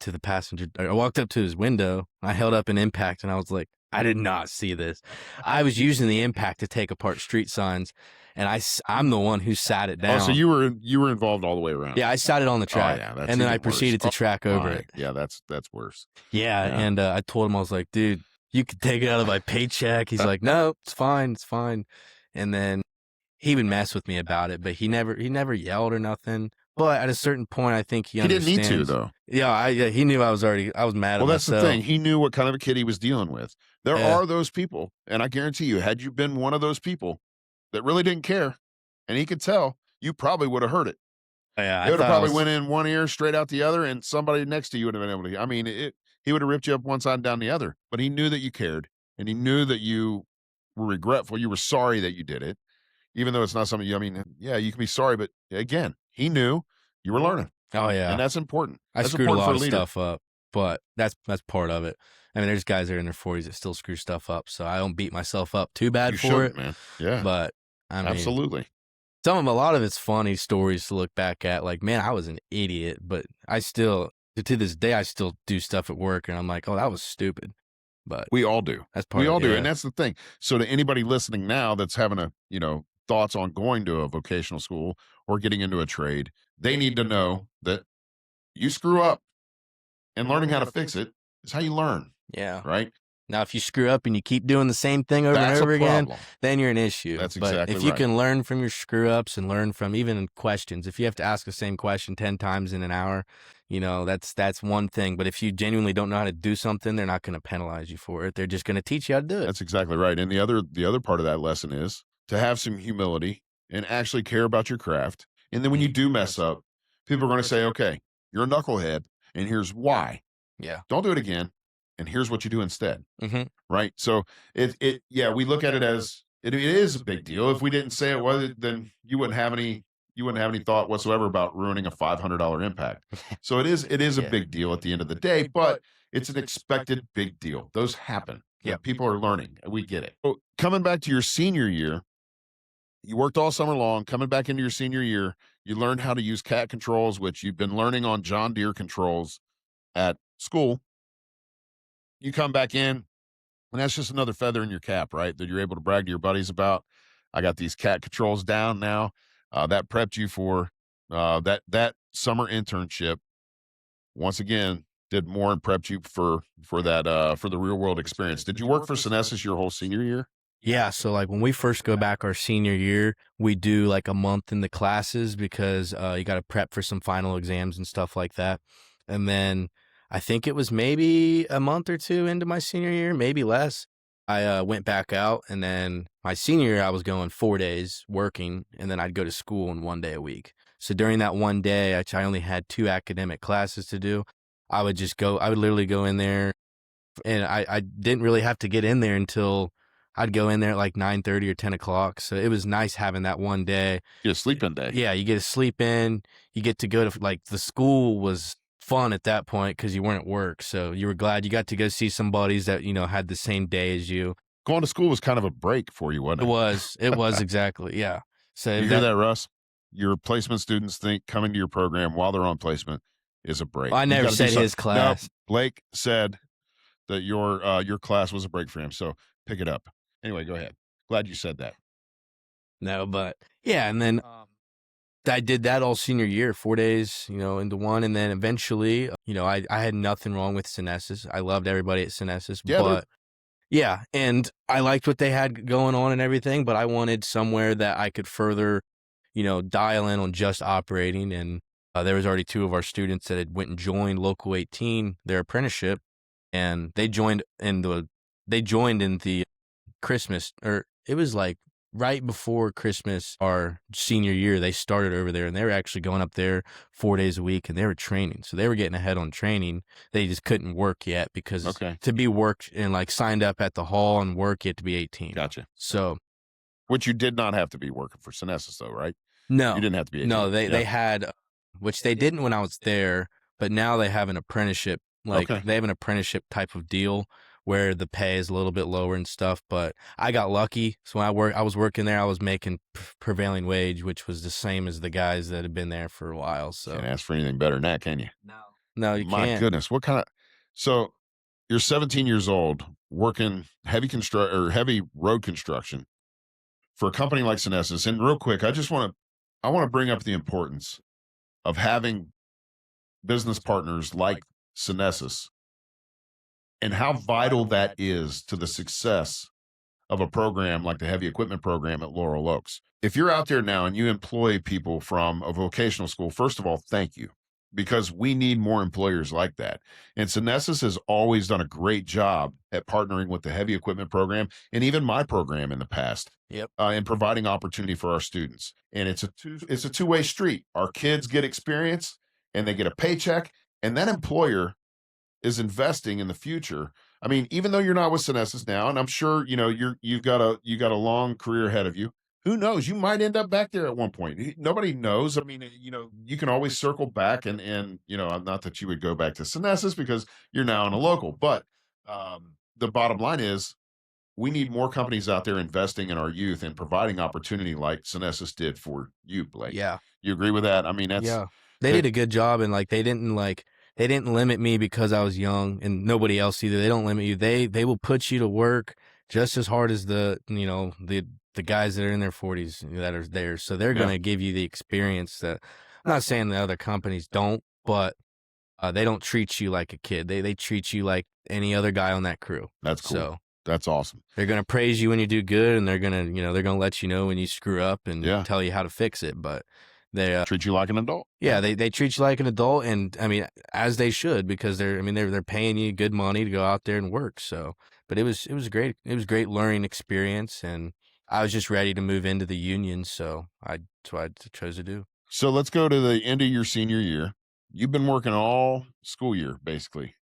to his window. I held up an impact, and I was like, I did not see this. I was using the impact to take apart street signs, and I'm the one who sat it down. Oh, so you were involved all the way around. Yeah, I sat it on the track, and then I proceeded to track over it. Yeah, that's worse. Yeah, and I told him, I was like, dude, you could take it out of my paycheck. He's like, no, it's fine. And then he would mess with me about it, but he never yelled or nothing. But at a certain point, I think he didn't need to, though. Yeah, he knew I was mad at myself. Well, that's the thing. He knew what kind of a kid he was dealing with. There are those people, and I guarantee you, had you been one of those people that really didn't care, and he could tell, you probably would have heard it. Yeah, it would have probably went in one ear straight out the other, and somebody next to you would have been able to. I mean, he would have ripped you up one side and down the other. But he knew that you cared, and he knew that you were regretful. You were sorry that you did it. Even though it's not something you can be sorry, but again, he knew you were learning. Oh yeah. And that's important. I screwed a lot of stuff up, but that's part of it. I mean, there's guys that are in their 40s that still screw stuff up, so I don't beat myself up too bad for it, man. Yeah. But I mean, absolutely. A lot of it's funny stories to look back at. Like, man, I was an idiot, but I still, to this day, I still do stuff at work, and I'm like, oh, that was stupid. But we all do. That's part. We all do, and that's the thing. So to anybody listening now that's having thoughts on going to a vocational school or getting into a trade, they need to know that you screw up, and learning how to fix it is how you learn. Yeah. Right? Now, if you screw up and you keep doing the same thing over and over again, then you're an issue. That's exactly right. But if you can learn from your screw ups and learn from even questions, if you have to ask the same question 10 times in an hour, that's one thing. But if you genuinely don't know how to do something, they're not going to penalize you for it. They're just going to teach you how to do it. That's exactly right. And the other part of that lesson is to have some humility and actually care about your craft. And then when you do mess up, people are going to say, okay, you're a knucklehead, and here's why. Yeah. Don't do it again, and here's what you do instead. Mm-hmm. Right? So we look at it as it is a big deal. If we didn't say it was, then you wouldn't have any you wouldn't have any thought whatsoever about ruining a $500 impact. So it is a Yeah. big deal at the end of the day, but it's an expected big deal. Those happen. Yep. People are learning. We get it. So coming back to your senior year, you worked all summer long. Coming back into your senior year, you learned how to use cat controls, which you've been learning on John Deere controls at school. You come back in, and that's just another feather in your cap, right? That you're able to brag to your buddies about. I got these cat controls down now. That prepped you for that summer internship. Once again, did more and prepped you for that for the real world experience. Did you work for Synesis your whole senior year? Yeah, so like when we first go back our senior year, we do like a month in the classes because you got to prep for some final exams and stuff like that. And then I think it was maybe a month or two into my senior year, maybe less. I went back out, and then my senior year I was going 4 days working, and then I'd go to school in 1 day a week. So during that 1 day, I only had 2 academic classes to do. I would just go. I would literally go in there, and I didn't really have to get in there until I'd go in there at like 9:30 or 10 o'clock. So it was nice having that 1 day. Get a sleep-in day. Yeah, you get to sleep in. You get to go to like the school was fun at that point because you weren't at work. So you were glad you got to go see some buddies that had the same day as you. Going to school was kind of a break for you, wasn't It it? was. It was exactly. Yeah. So You hear that, Russ? Your placement students think coming to your program while they're on placement is a break. I You never gotta do said his something. class. No, Blake said that your class was a break for him. So pick it up. Anyway, go ahead. Glad you said that. No, but yeah, and then I did that all senior year, 4 days, into one, and then eventually, I had nothing wrong with Synesis. I loved everybody at Synesis, Yeah, but yeah, and I liked what they had going on and everything, but I wanted somewhere that I could further, dial in on just operating, and there was already two of our students that had went and joined Local 18, their apprenticeship, and they joined in the Christmas, or it was like right before Christmas, our senior year, they started over there, and they were actually going up there 4 days a week, and they were training. So they were getting ahead on training. They just couldn't work yet because Okay. to be worked and like signed up at the hall and work, you had to be 18. Gotcha. So Which you did not have to be working for Synesis, though, right? no, You didn't have to be 18. no, they Yeah. had, which they didn't when I was there, but now they have an apprenticeship. Like Okay. they have an apprenticeship type of deal where the pay is a little bit lower and stuff. But I got lucky. So when I was working there, I was making prevailing wage, which was the same as the guys that had been there for a while. So Can't ask for anything better than that, can you? no, you My can't. goodness. What kind of so you're 17 years old working heavy road construction for a company like Synesis. And real quick, I want to bring up the importance of having business partners like Synesis and how vital that is to the success of a program like the heavy equipment program at Laurel Oaks. If you're out there now and you employ people from a vocational school, first of all, thank you, because we need more employers like that. And Synesis has always done a great job at partnering with the heavy equipment program and even my program in the past. Yep. And providing opportunity for our students. And it's a two-way street. Our kids get experience and they get a paycheck, and that employer is investing in the future. I mean, even though you're not with Synesis now, and I'm sure you've got a long career ahead of you. Who knows? You might end up back there at one point. Nobody knows. I mean, you can always circle back and not that you would go back to Synesis because you're now in a local, but the bottom line is we need more companies out there investing in our youth and providing opportunity like Synesis did for you, Blake. Yeah. You agree with that? I mean, Yeah. They that- did a good job, and like they didn't limit me because I was young, and nobody else either. They don't limit you. They will put you to work just as hard as the guys that are in their 40s that are there. So they're going to give you the experience that I'm not saying the other companies don't, but they don't treat you like a kid. They treat you like any other guy on that crew. That's cool. So that's awesome. they're going to praise you when you do good, and they're going to let you know when you screw up and tell you how to fix it. But they treat you like an adult. Yeah, they treat you like an adult, and I mean, as they should, because they're paying you good money to go out there and work. So, but it was great. It was a great learning experience, and I was just ready to move into the union, so that's what I chose to do. So let's go to the end of your senior year. You've been working all school year, basically.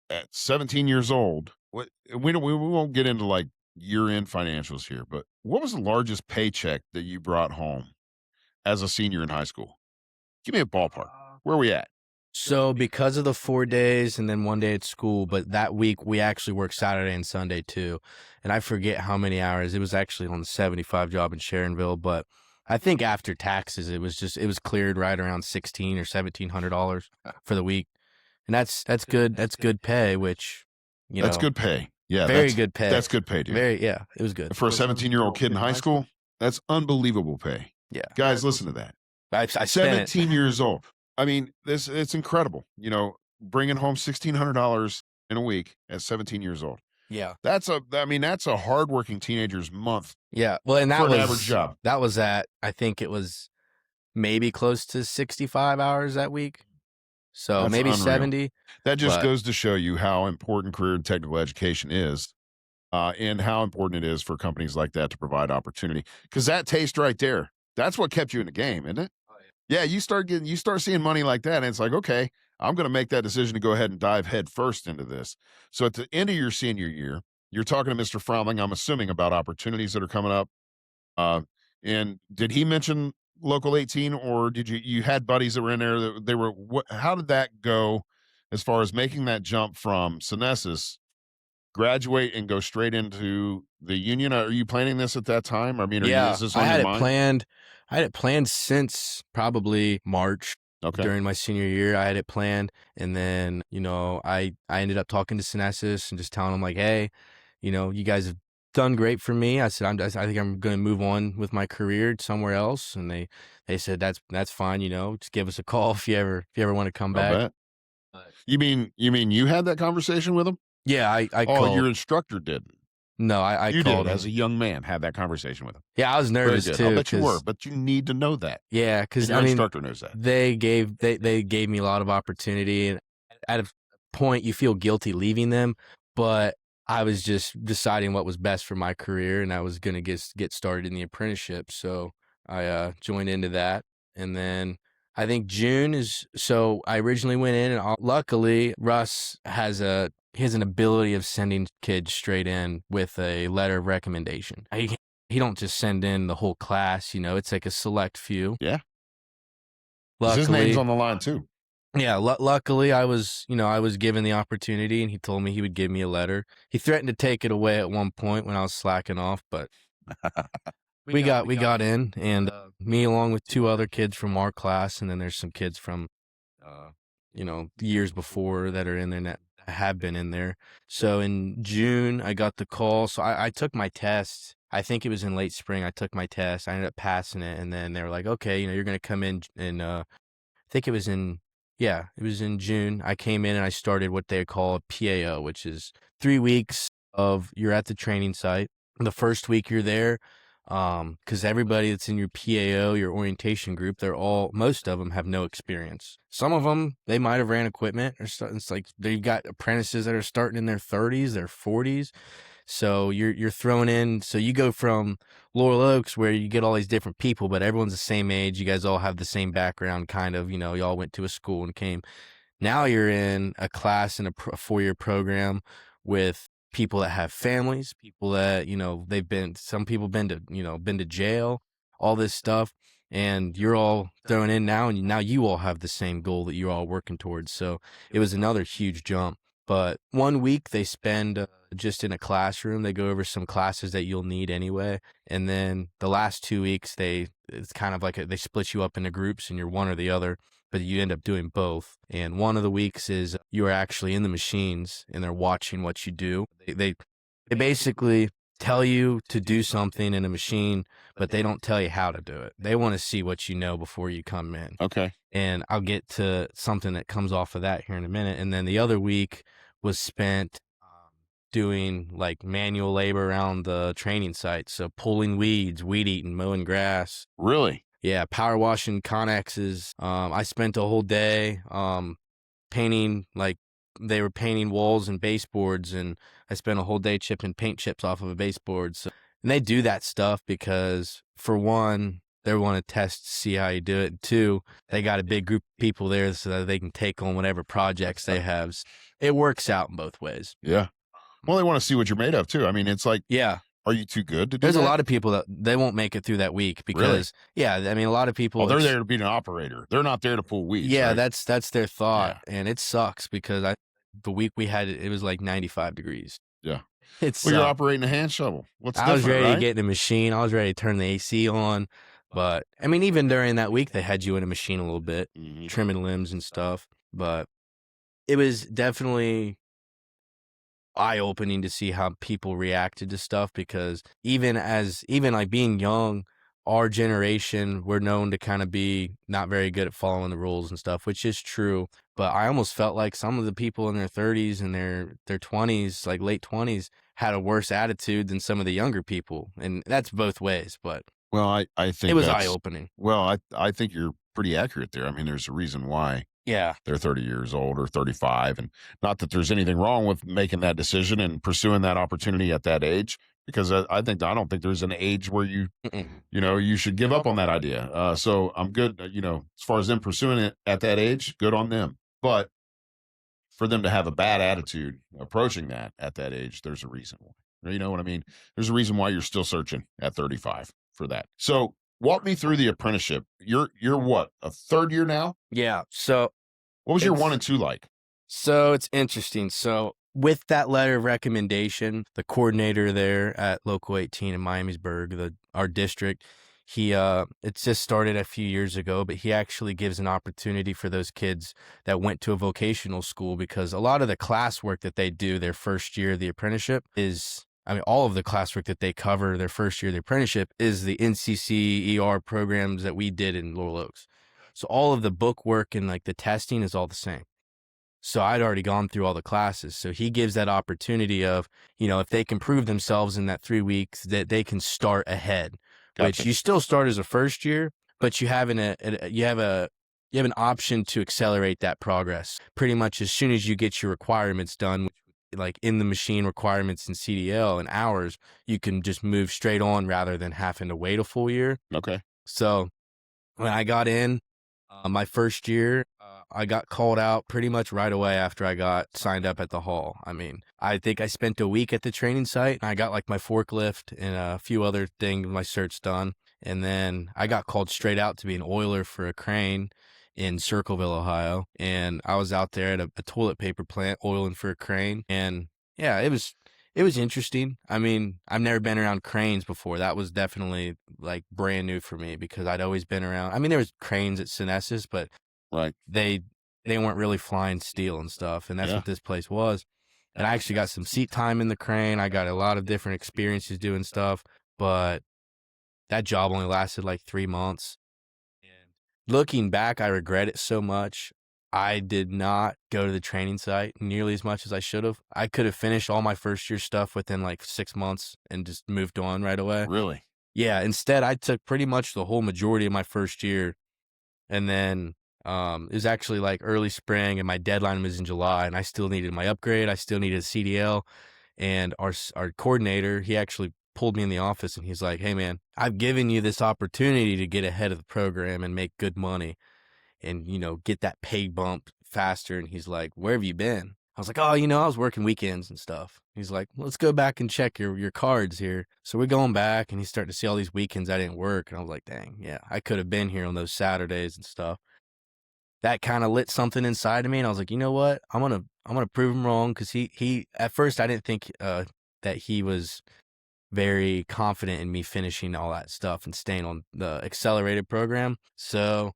At 17 years old, we won't get into like year-end financials here, but what was the largest paycheck that you brought home as a senior in high school? Give me a ballpark. Where are we at? So because of the 4 days and then 1 day at school, but that week we actually worked Saturday and Sunday too. And I forget how many hours. It was actually on the 75 job in Sharonville, but I think after taxes it was cleared right around $1,600 or $1,700 for the week. And that's good. That's good pay, which, That's good pay. Yeah, very good pay. That's good pay, dude. Yeah, it was good. For a 17-year-old kid in high school, that's unbelievable pay. Yeah. Guys, listen to that. I spent 17 years old. I mean, it's incredible. You know, bringing home $1,600 in a week at 17 years old. Yeah. That's a hardworking teenager's month. Yeah. Well, and that for an was average job. That was at, I think it was maybe close to 65 hours that week. So That's maybe unreal. 70. That just but- goes to show you how important career and technical education is, and how important it is for companies like that to provide opportunity. Because that taste right there, that's what kept you in the game, isn't it? Yeah, you start seeing money like that, and it's like, okay, I'm going to make that decision to go ahead and dive head first into this. So at the end of your senior year, you're talking to Mr. Fromling, I'm assuming, about opportunities that are coming up. And did he mention Local 18, or did you had buddies that were in there that they were? How did that go as far as making that jump from Synesis, graduate and go straight into the union? Are you planning this at that time? I mean, is this on I had your it mind? planned. I had it planned since probably March. Okay. During my senior year, I had it planned, and then I ended up talking to Synesis and just telling them like, hey, you guys have done great for me. I said I think I'm going to move on with my career somewhere else, and they said that's fine. Just give us a call if you ever want to come back. You mean you had that conversation with them? Yeah, I Oh, called. your instructor didn't. No, I You called did him. as a young man, had that conversation with him. Yeah, I was nervous Very good. too. I'll bet you were, but you need to know that. Yeah, because your instructor knows that. they gave me a lot of opportunity, and at a point you feel guilty leaving them, but I was just deciding what was best for my career, and I was gonna get started in the apprenticeship. So I joined into that, and then I think June is. So I originally went in, and luckily Russ has an ability of sending kids straight in with a letter of recommendation. He don't just send in the whole class, it's like a select few. Yeah. Luckily, his name's on the line too. Yeah, luckily I was given the opportunity, and he told me he would give me a letter. He threatened to take it away at one point when I was slacking off, but we got in, and me along with two other kids from our class, and then there's some kids from years before that are in there that have been in there. So in June I got the call. So I took my test. I think it was in late spring. I took my test. I ended up passing it, and then they were like, okay, you're going to come in, and I think it was in June. I came in and I started what they call a PAO, which is 3 weeks of you're at the training site. The first week you're there, because everybody that's in your PAO, your orientation group, most of them have no experience. Some of them, they might have ran equipment or something. It's like they've got apprentices that are starting in their 30s, their 40s. So you're thrown in. So you go from Laurel Oaks, where you get all these different people, but everyone's the same age. You guys all have the same background, kind of. You all went to a school and came. Now you're in a class in a 4-year program with people that have families, people that some people been to jail, all this stuff, and you're all thrown in now, and now you all have the same goal that you're all working towards. So it was another huge jump. But 1 week they spend just in a classroom. They go over some classes that you'll need anyway. And then the last 2 weeks, it's kind of like they split you up into groups, and you're one or the other, but you end up doing both. And one of the weeks is you are actually in the machines, and they're watching what you do. They basically tell you to do something in a machine, but they don't tell you how to do it. They want to see what you know before you come in. Okay. And I'll get to something that comes off of that here in a minute. And then the other week was spent doing like manual labor around the training site. So pulling weeds, weed eating, mowing grass. Really? Yeah, power washing Connexes. I spent a whole day painting, like they were painting walls and baseboards, and I spent a whole day chipping paint chips off of a baseboard. So, and they do that stuff because, for one, they want to test to see how you do it. And two, they got a big group of people there so that they can take on whatever projects they have. It works out in both ways. Yeah. Well, they want to see what you're made of too. I mean, it's like, yeah. Are you too good to do There's that? a lot of people that they won't make it through that week because, yeah, I mean, a lot of people. Oh, they're there to be an operator. They're not there to pull weeds. Yeah, right? that's their thought, Yeah. and it sucks because the week we had it was like 95 degrees. Yeah. It Well, you're sucked. operating a hand shovel. What's I was different, ready to right? get in the machine. I was ready to turn the AC on, but I mean, even during that week, they had you in a machine a little bit, trimming limbs and stuff. But it was definitely eye-opening to see how people reacted to stuff because even like being young, our generation, we're known to kind of be not very good at following the rules and stuff, which is true. But I almost felt like some of the people in their 30s and their 20s, like late 20s, had a worse attitude than some of the younger people. And that's both ways, but Well, I think it was that's eye-opening. well, I think you're pretty accurate there. I mean, there's a reason why Yeah. they're 30 years old or 35, and not that there's anything wrong with making that decision and pursuing that opportunity at that age, because I don't think there's an age where you should give up on that idea. So I'm good, as far as them pursuing it at that age, good on them. But for them to have a bad attitude approaching that at that age, there's a reason why. You know what I mean? There's a reason why you're still searching at 35 for that. So walk me through the apprenticeship. You're what, a third year now? Yeah. So What was your 1 and 2 like? So it's interesting. So with that letter of recommendation, the coordinator there at Local 18 in Miamisburg, our district, it's just started a few years ago, but he actually gives an opportunity for those kids that went to a vocational school because a lot of the classwork that they do their first year of the apprenticeship all of the classwork that they cover their first year of the apprenticeship is the NCC ER programs that we did in Laurel Oaks. So all of the book work and like the testing is all the same. So I'd already gone through all the classes. So he gives that opportunity of, if they can prove themselves in that 3 weeks, that they can start ahead, which you still start as a first year, but you have an option to accelerate that progress. Pretty much as soon as you get your requirements done, like in the machine requirements in CDL and hours, you can just move straight on rather than having to wait a full year. Okay. So when I got in my first year, I got called out pretty much right away after I got signed up at the hall. I mean, I think I spent a week at the training site and I got like my forklift and a few other things, my certs done. And then I got called straight out to be an oiler for a crane in Circleville, Ohio. And I was out there at a toilet paper plant oiling for a crane. And yeah, it was interesting. I mean, I've never been around cranes before. That was definitely like brand new for me because I'd always been around. I mean, there was cranes at Synesis, but right, they weren't really flying steel and stuff, and that's what this place was. And I actually got some seat time in the crane. I got a lot of different experiences doing stuff, but that job only lasted like 3 months. And looking back, I regret it so much. I did not go to the training site nearly as much as I should have. I could have finished all my first year stuff within like 6 months and just moved on right away. Really? Yeah. Instead, I took pretty much the whole majority of my first year. And then it was actually like early spring and my deadline was in July and I still needed my upgrade. I still needed a CDL. And our coordinator, he actually pulled me in the office and he's like, "Hey man, I've given you this opportunity to get ahead of the program and make good money and, get that pay bump faster." And he's like, "Where have you been?" I was like, "Oh, I was working weekends and stuff." He's like, "Let's go back and check your cards here." So we're going back and he's starting to see all these weekends I didn't work. And I was like, dang, yeah, I could have been here on those Saturdays and stuff. That kind of lit something inside of me. And I was like, you know what? I'm going to prove him wrong. Cause he, at first I didn't think, that he was very confident in me finishing all that stuff and staying on the accelerated program. So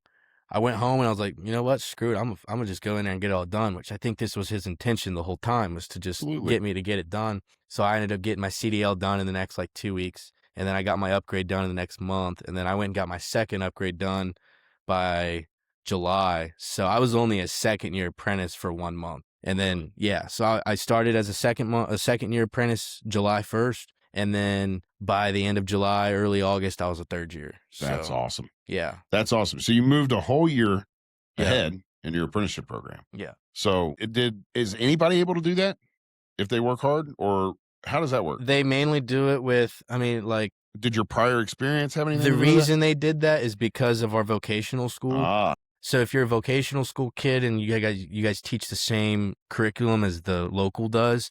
I went home and I was like, you know what? Screw it. I'm gonna just go in there and get it all done, which I think this was his intention the whole time, was to just get me to get it done. So I ended up getting my CDL done in the next like 2 weeks. And then I got my upgrade done in the next month. And then I went and got my second upgrade done by July. So I was only a second year apprentice for 1 month. And then, so I started as a second year apprentice July 1st. And then by the end of July, early August, I was a third year. That's awesome. Yeah. That's awesome. So you moved a whole year ahead in your apprenticeship program. Yeah. So is anybody able to do that if they work hard, or how does that work? They mainly do it with, did your prior experience have anything to the do with reason they did that is because of our vocational school. So if you're a vocational school kid and you guys teach the same curriculum as the local does,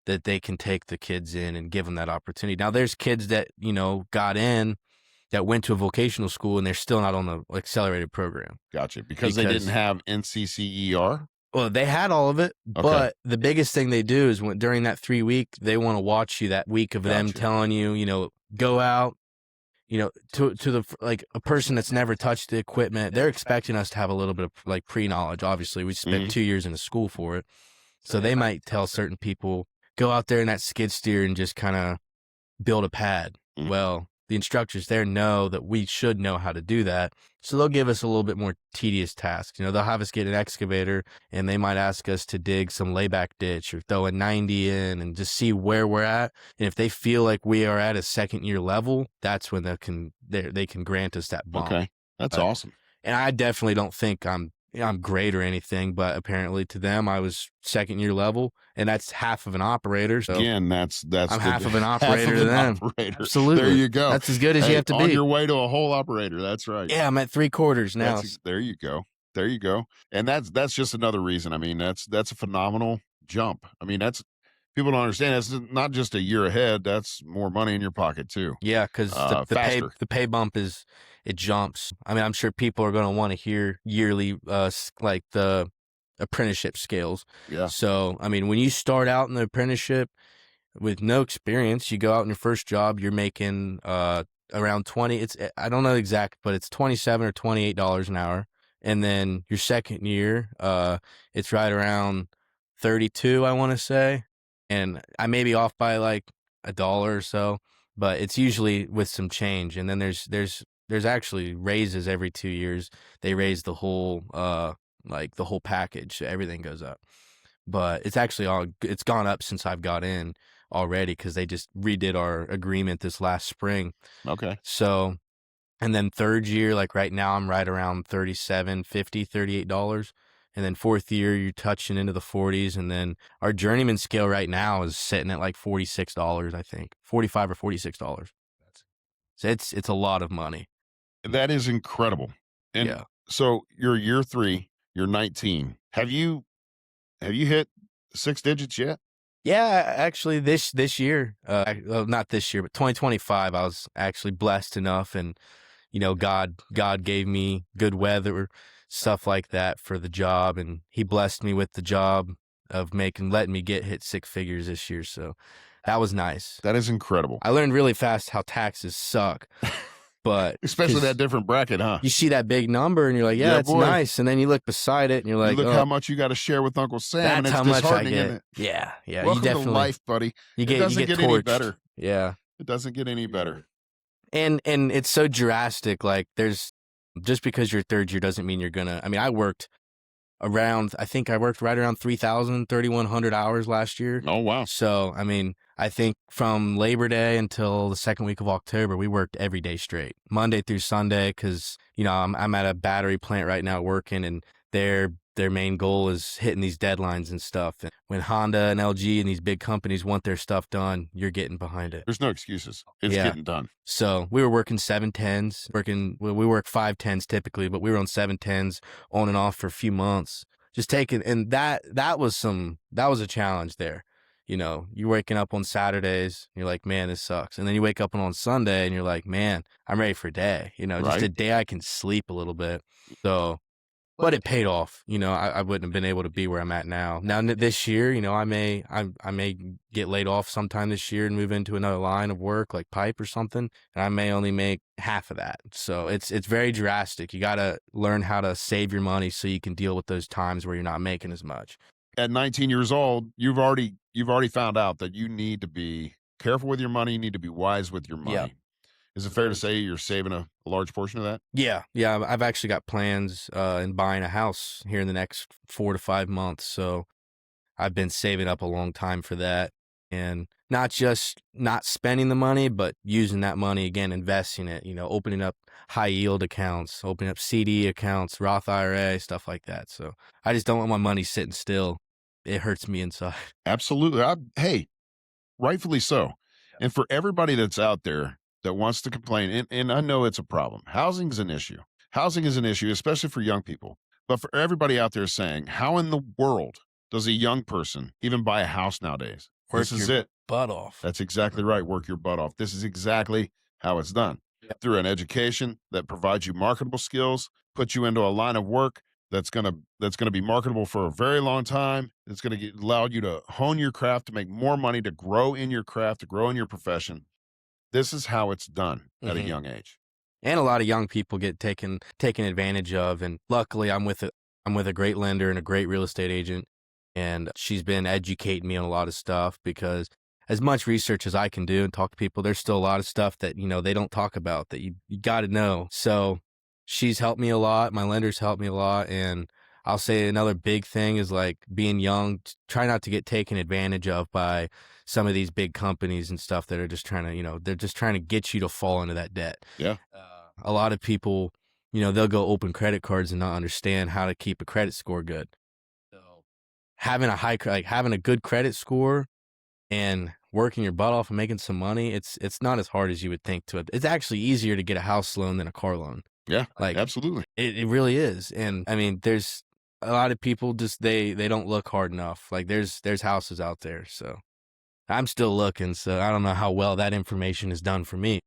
that they can take the kids in and give them that opportunity. Now, there's kids that, got in that went to a vocational school and they're still not on the accelerated program. Gotcha. Because they didn't have NCCER? Well, they had all of it, Okay. but the biggest thing they do is during that 3 week, they want to watch you that week of them Gotcha. telling you, go out, to the, like, a person that's never touched the equipment. They're expecting us to have a little bit of like pre-knowledge. Obviously, we spent 2 years in the school for it. So they might tell certain people, go out there in that skid steer and just kind of build a pad. Mhm. Well, the instructors there know that we should know how to do that. So they'll give us a little bit more tedious tasks. They'll have us get an excavator and they might ask us to dig some layback ditch or throw a 90 in and just see where we're at. And if they feel like we are at a second year level, that's when they can grant us that bump. Okay. That's awesome. And I definitely don't think I'm great or anything, but apparently to them, I was second year level, and that's half of an operator. So again, that's I'm half of an operator to them. Operator. Absolutely. There you go. That's as good as you have to be. On your way to a whole operator. That's right. Yeah, I'm at 3/4 now. There you go. There you go. And that's just another reason. I mean, that's a phenomenal jump. I mean, people don't understand. That's not just a year ahead. That's more money in your pocket too. Yeah, because the pay bump it jumps. I mean, I'm sure people are going to want to hear yearly, like the apprenticeship scales. Yeah. So, I mean, when you start out in the apprenticeship with no experience, you go out in your first job, you're making around 20. I don't know exact, but it's $27 or $28 an hour. And then your second year, it's right around 32, I want to say. And I may be off by like $1 or so, but it's usually with some change. And then there's actually raises every 2 years. They raise the whole the whole package. So everything goes up. But it's actually it's gone up since I've got in already because they just redid our agreement this last spring. Okay. So, and then third year, like right now, I'm right around $37.50, $38. And then fourth year, you're touching into the 40s. And then our journeyman scale right now is sitting at like $46, I think, $45 or $46. So it's a lot of money. That is incredible. And yeah. So you're year 3, you're 19. Have you hit 6 digits yet? Yeah, actually this year, not this year, but 2025, I was actually blessed enough, and God gave me good weather, stuff like that for the job, and He blessed me with the job of letting me hit 6 figures this year. So that was nice. That is incredible. I learned really fast how taxes suck. But especially that different bracket, huh? You see that big number and you're like, yeah, that's nice. And then you look beside it and you're like, look how much you got to share with Uncle Sam. That's and it's how much I get. Isn't it? Yeah. Welcome to life, buddy. It doesn't get any better. Yeah. It doesn't get any better. And it's so drastic. Like just because you're third year doesn't mean you're gonna. I mean, I worked right around 3,000, 3,100 hours last year. Oh, wow. So, I mean, I think from Labor Day until the second week of October, we worked every day straight, Monday through Sunday, because, I'm at a battery plant right now working, and their main goal is hitting these deadlines and stuff. And when Honda and LG and these big companies want their stuff done, you're getting behind it. There's no excuses. It's getting done. So we were working 7/10s, we work 5/10s typically, but we were on 7/10s on and off for a few months. Just taking, and that was a challenge there. You're waking up on Saturdays, and you're like, man, this sucks. And then you wake up on Sunday and you're like, man, I'm ready for a day, just a day I can sleep a little bit. So, but it paid off. I wouldn't have been able to be where I'm at now. Now this year, I may get laid off sometime this year and move into another line of work like pipe or something, and I may only make half of that. So it's very drastic. You got to learn how to save your money so you can deal with those times where you're not making as much. At 19 years old, you've already found out that you need to be careful with your money. You need to be wise with your money. Yeah. Is it fair to say you're saving a large portion of that? Yeah. I've actually got plans in buying a house here in the next 4 to 5 months. So I've been saving up a long time for that, and not just not spending the money, but using that money again, investing it. Opening up high yield accounts, opening up CD accounts, Roth IRA, stuff like that. So I just don't want my money sitting still. It hurts me inside. Absolutely. Hey, rightfully so. And for everybody that's out there that wants to complain, and I know it's a problem. Housing is an issue. Housing is an issue, especially for young people. But for everybody out there saying, how in the world does a young person even buy a house nowadays? This Work is your it. butt off. That's exactly right. Work your butt off. This is exactly how it's done. Yep. Through an education that provides you marketable skills, puts you into a line of work that's gonna be marketable for a very long time. It's gonna allow you to hone your craft, to make more money, to grow in your craft, to grow in your profession. This is how it's done at a Mhm. young age. And a lot of young people get taken advantage of. And luckily, I'm with a great lender and a great real estate agent, and she's been educating me on a lot of stuff because as much research as I can do and talk to people, there's still a lot of stuff that they don't talk about that you got to know. So she's helped me a lot. My lenders helped me a lot, and I'll say another big thing is like being young. Try not to get taken advantage of by some of these big companies and stuff that are just trying to, they're just trying to get you to fall into that debt. Yeah. A lot of people, they'll go open credit cards and not understand how to keep a credit score good. So having having a good credit score and working your butt off and making some money, it's not as hard as you would think to it. It's actually easier to get a house loan than a car loan. Yeah. Like Absolutely. it really is. And I mean, there's a lot of people just they don't look hard enough. Like there's houses out there. So I'm still looking. So I don't know how well that information is done for me.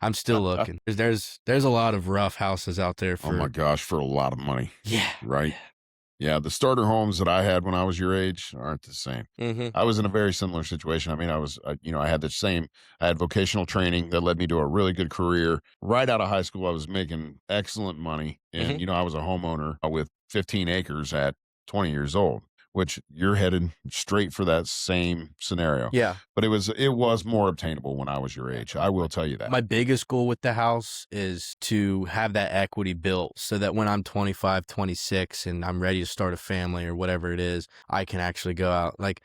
I'm still looking. There's a lot of rough houses out there Oh my for gosh, for a lot of money. yeah. Right. Yeah, the starter homes that I had when I was your age aren't the same. Mm-hmm. I was in a very similar situation. I mean, I had I had vocational training that led me to a really good career. Right out of high school, I was making excellent money. Mm-hmm. And, I was a homeowner with 15 acres at 20 years old, which you're headed straight for that same scenario. Yeah. But it was more obtainable when I was your age. I will tell you that. My biggest goal with the house is to have that equity built so that when I'm 25, 26 and I'm ready to start a family or whatever it is, I can actually go out. Like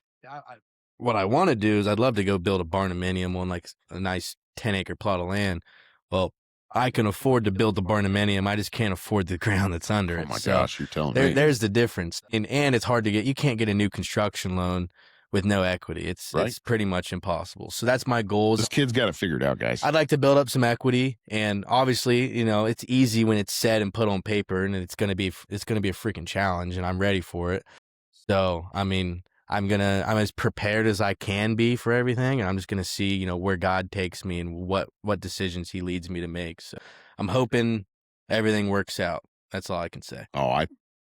what I want to do is I'd love to go build a barnuminium on like a nice 10-acre plot of land. Well, I can afford to build the barnuminium. I just can't afford the ground that's under Oh it. my So gosh, you're telling me. there's the difference. And it's hard to get. You can't get a new construction loan with no equity. It's Right. it's pretty much impossible. So that's my goals. This kid's got it figured out, guys. I'd like to build up some equity, and obviously, it's easy when it's said and put on paper, and it's gonna be a freaking challenge, and I'm ready for it. So, I mean, I'm as prepared as I can be for everything, and I'm just gonna see, where God takes me and what decisions He leads me to make. So, I'm hoping everything works out. That's all I can say. Oh,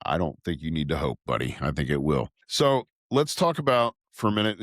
I don't think you need to hope, buddy. I think it will. So let's talk about for a minute.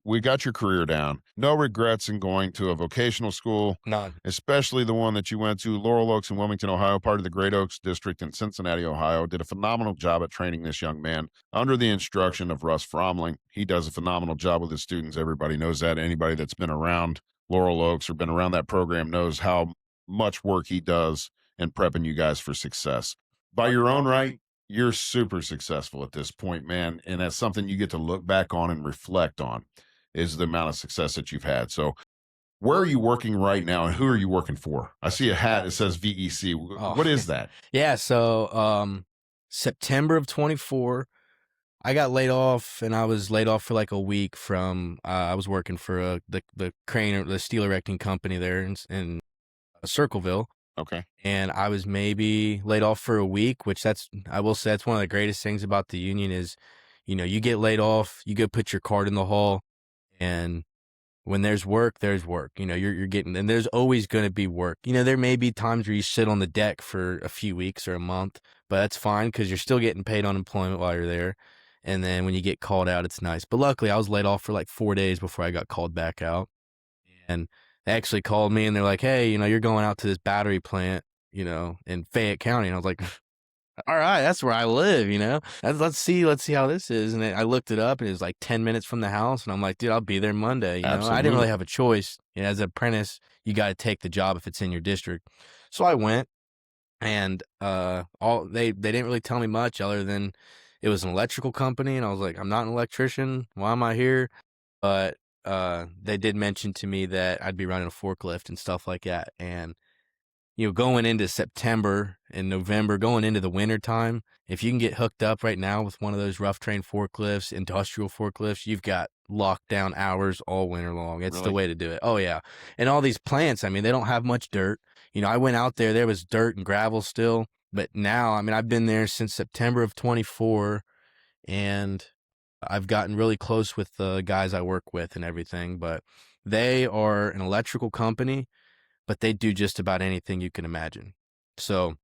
We got your career down. No regrets in going to a vocational school, None. especially the one that you went to, Laurel Oaks in Wilmington, Ohio, part of the Great Oaks District in Cincinnati, Ohio. Did a phenomenal job at training this young man under the instruction of Russ Fromling. He does a phenomenal job with his students. Everybody knows that. Anybody that's been around Laurel Oaks or been around that program knows how much work he does in prepping you guys for success. By your own right, you're super successful at this point, man. And that's something you get to look back on and reflect on is the amount of success that you've had. So, where are you working right now and who are you working for? I see a hat that says VEC. Oh. What is that? Yeah. So, September of 24. I got laid off, and I was laid off for like a week from. I was working for the crane or the steel erecting company there in Circleville, Okay. and I was maybe laid off for a week. Which I will say that's one of the greatest things about the union is, you get laid off, you go put your card in the hall, and when there's work, there's work. You're getting, and there's always going to be work. There may be times where you sit on the deck for a few weeks or a month, but that's fine because you're still getting paid unemployment while you're there. And then when you get called out, it's nice. But luckily, I was laid off for like 4 days before I got called back out. And they actually called me and they're like, hey, you're going out to this battery plant, in Fayette County. And I was like, all right, that's where I live, let's see how this is. And then I looked it up and it was like 10 minutes from the house. And I'm like, dude, I'll be there Monday. I didn't Absolutely. really have a choice. As an apprentice, you got to take the job if it's in your district. So I went and, they didn't really tell me much other than it was an electrical company. And I was like, I'm not an electrician. Why am I here? But, they did mention to me that I'd be running a forklift and stuff like that. And going into September and November, going into the winter time, if you can get hooked up right now with one of those rough terrain forklifts, industrial forklifts, you've got lockdown hours all winter long. It's the Really? way to do it. Oh yeah. And all these plants, I mean, they don't have much dirt. I went out there was dirt and gravel still, but now, I mean, I've been there since September of 24 and I've gotten really close with the guys I work with and everything, but they are an electrical company, but they do just about anything you can imagine. So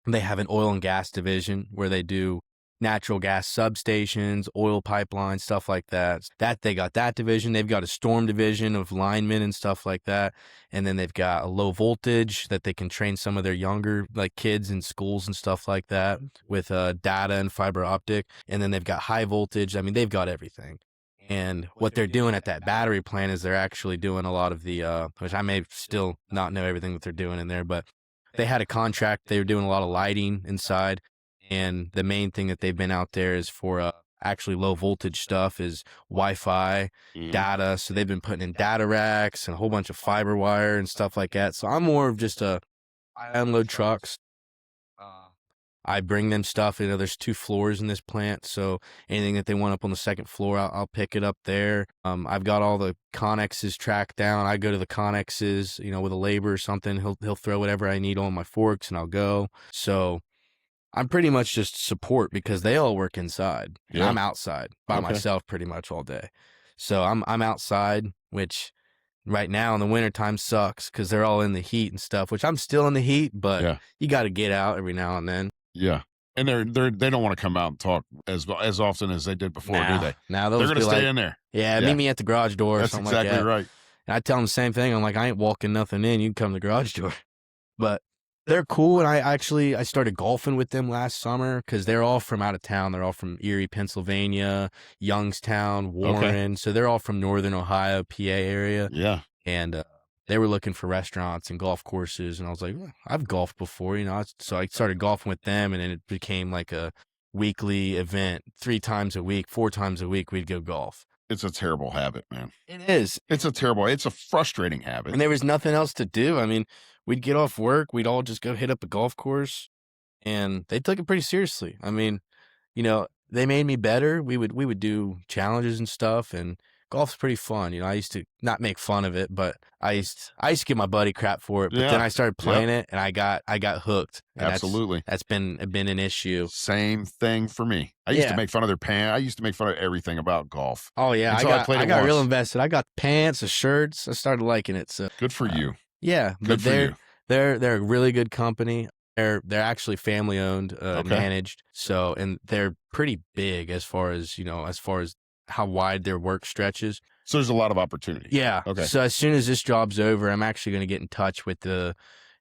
they have an oil and gas division where they do natural gas substations, oil pipelines, stuff like that. That they got that division. They've got a storm division of linemen and stuff like that. And then they've got a low voltage that they can train some of their younger like kids in schools and stuff like that with data and fiber optic. And then they've got high voltage. I mean, they've got everything. And what they're doing at that battery plant is they're actually doing a lot of the, which I may still not know everything that they're doing in there, but they had a contract. They were doing a lot of lighting inside. And the main thing that they've been out there is for actually low voltage stuff is Wi-Fi, data. So they've been putting in data racks and a whole bunch of fiber wire and stuff like that. So I'm more of just I unload trucks. I bring them stuff. You know, there's 2 floors in this plant, so anything that they want up on the second floor, I'll pick it up there. I've got all the connexes tracked down. I go to the connexes, you know, with a labor or something. He'll throw whatever I need on my forks, and I'll go. So I'm pretty much just support because they all work inside. And I'm outside by myself pretty much all day. So I'm outside, which right now in the wintertime sucks because they're all in the heat and stuff, which I'm still in the heat, but you got to get out every now and then. Yeah. And they don't want to come out and talk as often as they did before, do they? Now they're going to stay in there. Yeah, meet me at the garage door or That's something exactly like that. right. And I tell them the same thing. I'm like, I ain't walking nothing in. You can come to the garage door. But they're cool. And I started golfing with them last summer because they're all from out of town. They're all from Erie, Pennsylvania, Youngstown, Warren. So they're all from Northern Ohio, PA area. Yeah. And they were looking for restaurants and golf courses, and I was like, I've golfed before, you know. So I started golfing with them, and then it became like a weekly event. 3 times a week, 4 times a week, we'd go golf. It's a terrible habit, man. It is. It's a frustrating habit. And there was nothing else to do. I mean, we'd get off work, we'd all just go hit up a golf course, and they took it pretty seriously. I mean, you know, they made me better. We would do challenges and stuff, and golf's pretty fun. You know, I used to not make fun of it, but I used to give my buddy crap for it. But then I started playing it, and I got hooked. And Absolutely. That's been an issue. Same thing for me. I used to make fun of their pants. I used to make fun of everything about golf. Oh yeah, I got real invested. I got the pants, the shirts. I started liking it. So good for you. Yeah, good for you. They're a really good company. They're actually family owned, managed. So, and they're pretty big as far as how wide their work stretches. So there's a lot of opportunity. Yeah. Okay. So as soon as this job's over, I'm actually going to get in touch with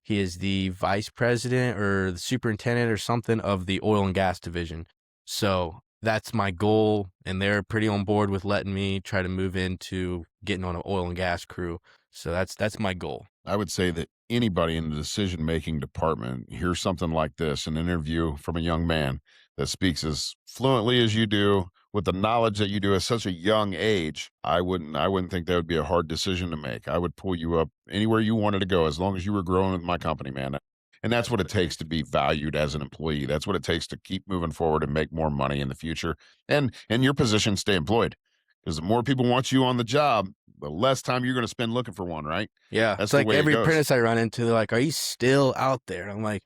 he is the vice president or the superintendent or something of the oil and gas division. So that's my goal. And they're pretty on board with letting me try to move into getting on an oil and gas crew. So that's my goal. I would say that anybody in the decision-making department hears something like this, an interview from a young man that speaks as fluently as you do, with the knowledge that you do at such a young age, I wouldn't think that would be a hard decision to make. I would pull you up anywhere you wanted to go as long as you were growing with my company, man. And that's what it takes to be valued as an employee. That's what it takes to keep moving forward and make more money in the future. And in your position, stay employed. Because the more people want you on the job, the less time you're going to spend looking for one, right? Yeah. That's like every apprentice I run into, they're like, "Are you still out there?" And I'm like,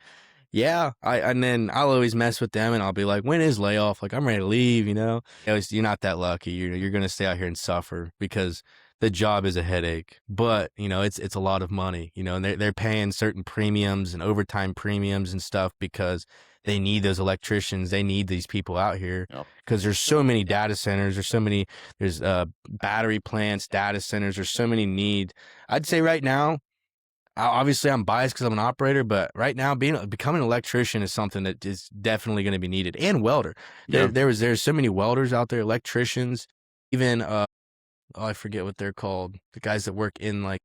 yeah, and then I'll always mess with them, and I'll be like, "When is layoff? Like, I'm ready to leave." You know, you're not that lucky. You're gonna stay out here and suffer because the job is a headache. But you know, it's a lot of money. You know, and they're paying certain premiums and overtime premiums and stuff because they need those electricians. They need these people out here because there's so many data centers. There's battery plants, data centers. There's so many needs. I'd say right now. Obviously, I'm biased because I'm an operator, but right now, becoming an electrician is something that is definitely going to be needed, and welder. There's so many welders out there, electricians, even I forget what they're called. The guys that work in like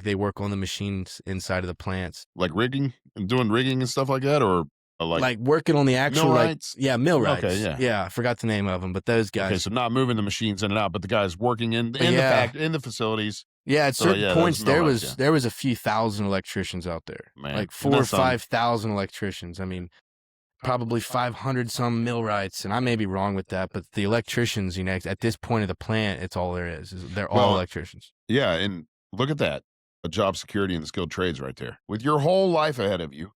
they work on the machines inside of the plants, like rigging and doing rigging and stuff like that, or like working on the actual millwrights. Millwrights. Okay, yeah, I forgot the name of them, but those guys. Okay, so not moving the machines in and out, but the guys working in the facilities. Yeah, at certain points there was a few thousand electricians out there, like 4,000 or 5,000 electricians. I mean, probably 500 some millwrights, and I may be wrong with that, but the electricians, you know, at this point of the plant, it's all there is. They're all electricians. Yeah, and look at that, a job security in the skilled trades right there. With your whole life ahead of you,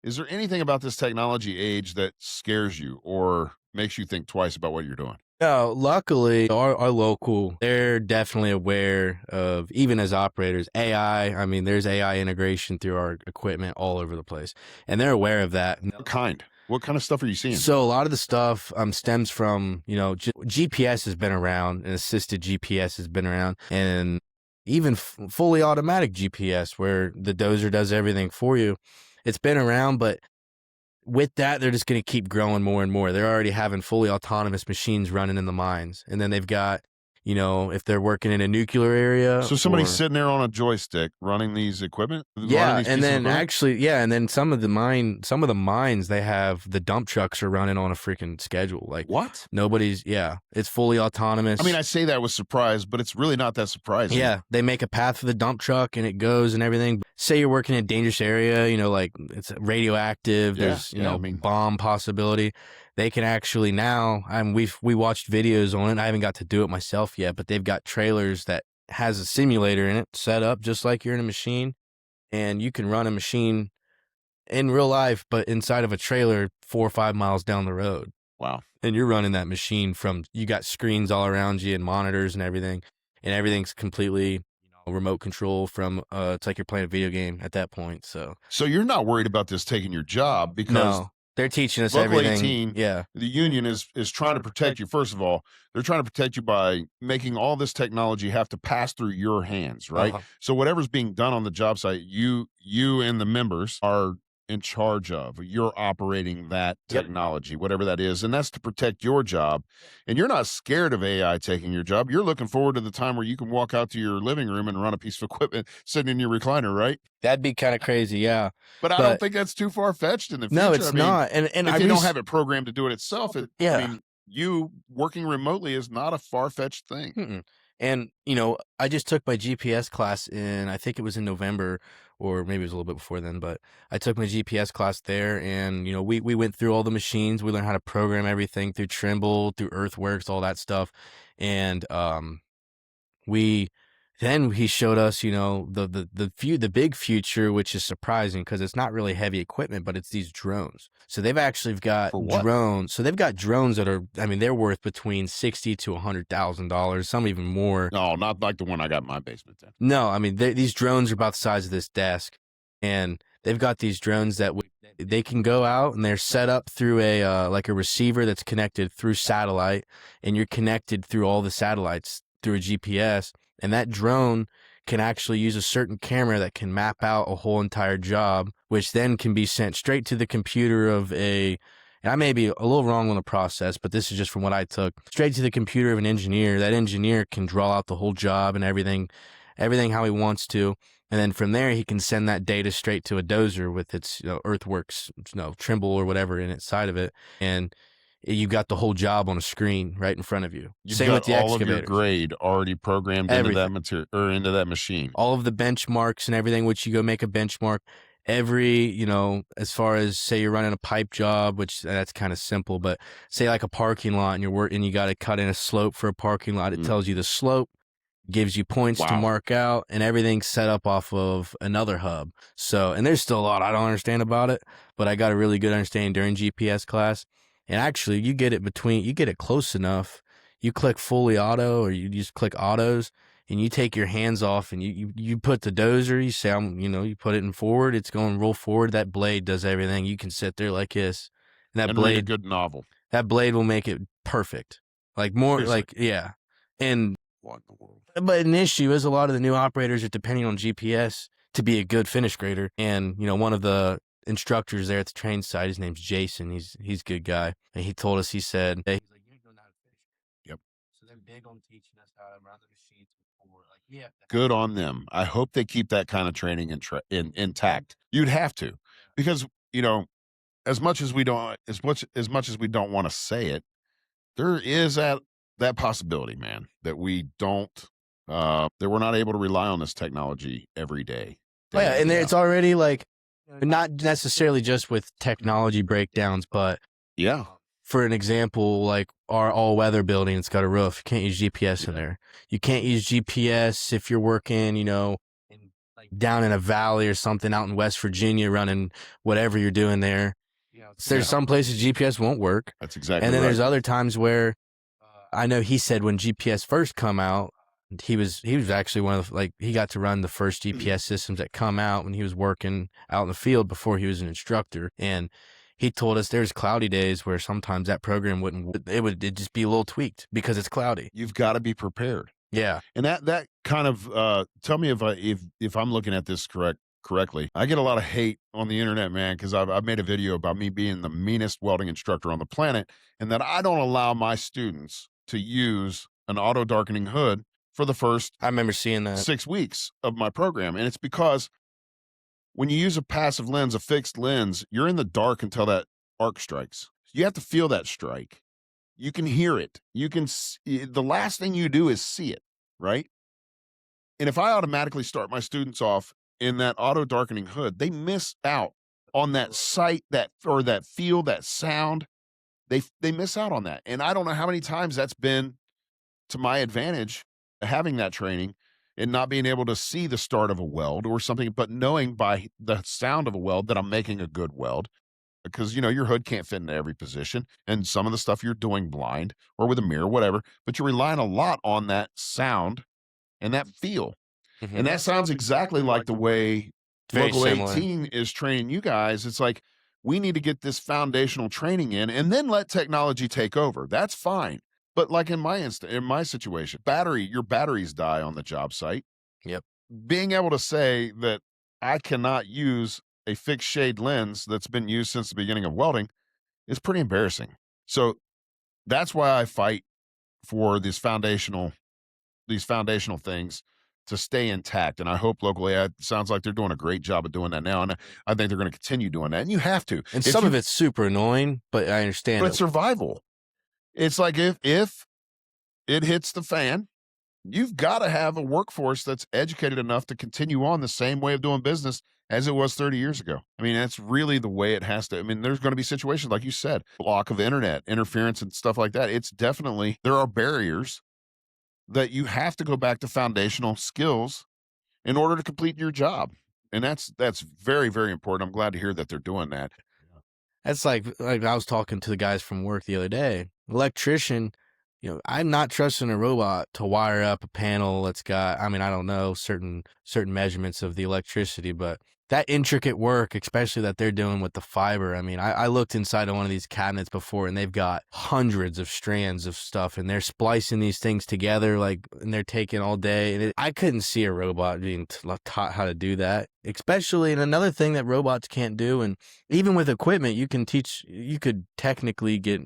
is there anything about this technology age that scares you or makes you think twice about what you're doing? No, luckily, our local, they're definitely aware of, even as operators, AI. I mean, there's AI integration through our equipment all over the place, and they're aware of that. What kind of stuff are you seeing? So a lot of the stuff stems from, GPS has been around, and assisted GPS has been around, and even fully automatic GPS where the dozer does everything for you. It's been around, but with that, they're just going to keep growing more and more. They're already having fully autonomous machines running in the mines. And then they've got, if they're working in a nuclear area. So somebody's sitting there on a joystick running these equipment? Yeah, and then and then some of the mines, they have the dump trucks are running on a freaking schedule. Like what? It's fully autonomous. I mean, I say that with surprise, but it's really not that surprising. Yeah, they make a path for the dump truck and it goes and everything. Say you're working in a dangerous area, like it's radioactive, there's bomb possibility. They can actually now, we watched videos on it. I haven't got to do it myself yet, but they've got trailers that has a simulator in it set up just like you're in a machine, and you can run a machine in real life, but inside of a trailer 4 or 5 miles down the road. Wow. And you're running that machine you got screens all around you and monitors and everything's completely remote control from, it's like you're playing a video game at that point. So you're not worried about this taking your job because no, they're teaching us Local everything. 18, yeah. The union is trying to protect you. First of all, they're trying to protect you by making all this technology have to pass through your hands, right? So whatever's being done on the job site, you and the members are in charge of. You're operating that technology, whatever that is, and that's to protect your job. And you're not scared of AI taking your job. You're looking forward to the time where you can walk out to your living room and run a piece of equipment sitting in your recliner, right? That'd be kind of crazy, yeah. But I don't think that's too far-fetched in the future. No, it's not. And if you don't have it programmed to do it itself, I mean, you working remotely is not a far-fetched thing. Mm-mm. And, I just took my GPS class I think it was in November, or maybe it was a little bit before then, but I took my GPS class there, and, we went through all the machines. We learned how to program everything through Trimble, through Earthworks, all that stuff. And then he showed us, the big future, which is surprising because it's not really heavy equipment, but it's these drones. So they've actually got drones. So they've got drones that are, they're worth between $60,000 to $100,000, some even more. No, not like the one I got in my basement then. No, these drones are about the size of this desk, and they've got these drones that they can go out, and they're set up through a receiver that's connected through satellite, and you're connected through all the satellites through a GPS. And that drone can actually use a certain camera that can map out a whole entire job, which then can be sent straight to the computer and I may be a little wrong on the process, but this is just from what I took, straight to the computer of an engineer. That engineer can draw out the whole job and everything how he wants to. And then from there, he can send that data straight to a dozer with its Earthworks, Trimble or whatever in its side of it. And you got the whole job on a screen right in front of you. Same with the all of your grade already programmed into that material or into that machine. All of the benchmarks and everything, which you go make a benchmark. As far as say you're running a pipe job, which that's kind of simple, but say like a parking lot and you got to cut in a slope for a parking lot. It tells you the slope, gives you points to mark out, and everything's set up off of another hub. So, and there's still a lot I don't understand about it, but I got a really good understanding during GPS class. And actually, you get it close enough. You click fully auto, or you just click autos, and you take your hands off, and you put the dozer. You say, you put it in forward. It's going roll forward. That blade does everything. You can sit there like this, and that blade, read a good novel. That blade will make it perfect. Like more, yeah. And what in the world? But an issue is a lot of the new operators are depending on GPS to be a good finish grader, and one of the instructors there at the train site, his name's Jason. He's a good guy. And he told us, he said, he's like, you don't know how to fish. Yep. So they're big on teaching us how to run the machines before. Good on them. I hope they keep that kind of training intact. You'd have to, because as much as we don't want to say it, there is that possibility, man, that we don't that we're not able to rely on this technology every day. Oh, yeah, and it's already not necessarily just with technology breakdowns, but for an example, like our all-weather building, it's got a roof. You can't use GPS in there. You can't use GPS if you're working, down in a valley or something out in West Virginia running whatever you're doing there. There's some places GPS won't work. That's exactly And then right. there's other times where I know he said when GPS first come out, he was actually one of the, like, he got to run the first GPS systems that come out when he was working out in the field before he was an instructor. And he told us there's cloudy days where sometimes that program it'd just be a little tweaked because it's cloudy. You've got to be prepared. Yeah. And that kind of tell me if I'm looking at this correctly. I get a lot of hate on the internet, man, because I've made a video about me being the meanest welding instructor on the planet, and that I don't allow my students to use an auto darkening hood for the first I remember seeing that. 6 weeks of my program. And it's because when you use a passive lens, a fixed lens, you're in the dark until that arc strikes. You have to feel that strike. You can hear it. The last thing you do is see it, right? And if I automatically start my students off in that auto darkening hood, they miss out on that sight, that feel, that sound. They miss out on that. And I don't know how many times that's been to my advantage, having that training and not being able to see the start of a weld or something, but knowing by the sound of a weld that I'm making a good weld. Because, your hood can't fit into every position. And some of the stuff you're doing blind or with a mirror, whatever, but you're relying a lot on that sound and that feel. Mm-hmm. And that sounds exactly like the way Very Local similar. 18 is training you guys. It's like, we need to get this foundational training in and then let technology take over. That's fine. But like in my situation, your batteries die on the job site. Yep. Being able to say that I cannot use a fixed shade lens that's been used since the beginning of welding is pretty embarrassing. So that's why I fight for these foundational things to stay intact. And I hope locally, it sounds like they're doing a great job of doing that now. And I think they're going to continue doing that. And you have to. And some of it's super annoying, but I understand. But it's survival. It's like if it hits the fan, you've got to have a workforce that's educated enough to continue on the same way of doing business as it was 30 years ago. I mean, that's really the way it has to. I mean, there's going to be situations, like you said, block of internet, interference and stuff like that. It's definitely, there are barriers that you have to go back to foundational skills in order to complete your job. And that's very, very important. I'm glad to hear that they're doing that. That's like I was talking to the guys from work the other day. Electrician, I'm not trusting a robot to wire up a panel that's got, I don't know, certain measurements of the electricity, but that intricate work, especially that they're doing with the fiber. I looked inside of one of these cabinets before, and they've got hundreds of strands of stuff, and they're splicing these things together, and they're taking all day. And I couldn't see a robot being taught how to do that, especially. And another thing that robots can't do, and even with equipment, you could technically get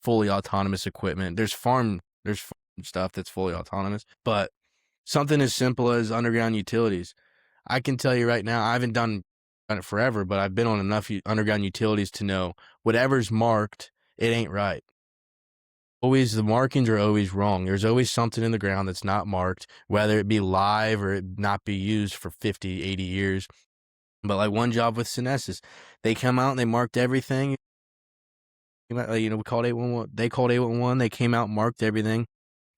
fully autonomous equipment. There's farm stuff that's fully autonomous, but something as simple as underground utilities. I can tell you right now, I haven't done it forever, but I've been on enough underground utilities to know whatever's marked, it ain't right. The markings are always wrong. There's always something in the ground that's not marked, whether it be live or it not be used for 50, 80 years. But like one job with Synesis, they come out and they marked everything. We called 811. They called 811. They came out and marked everything.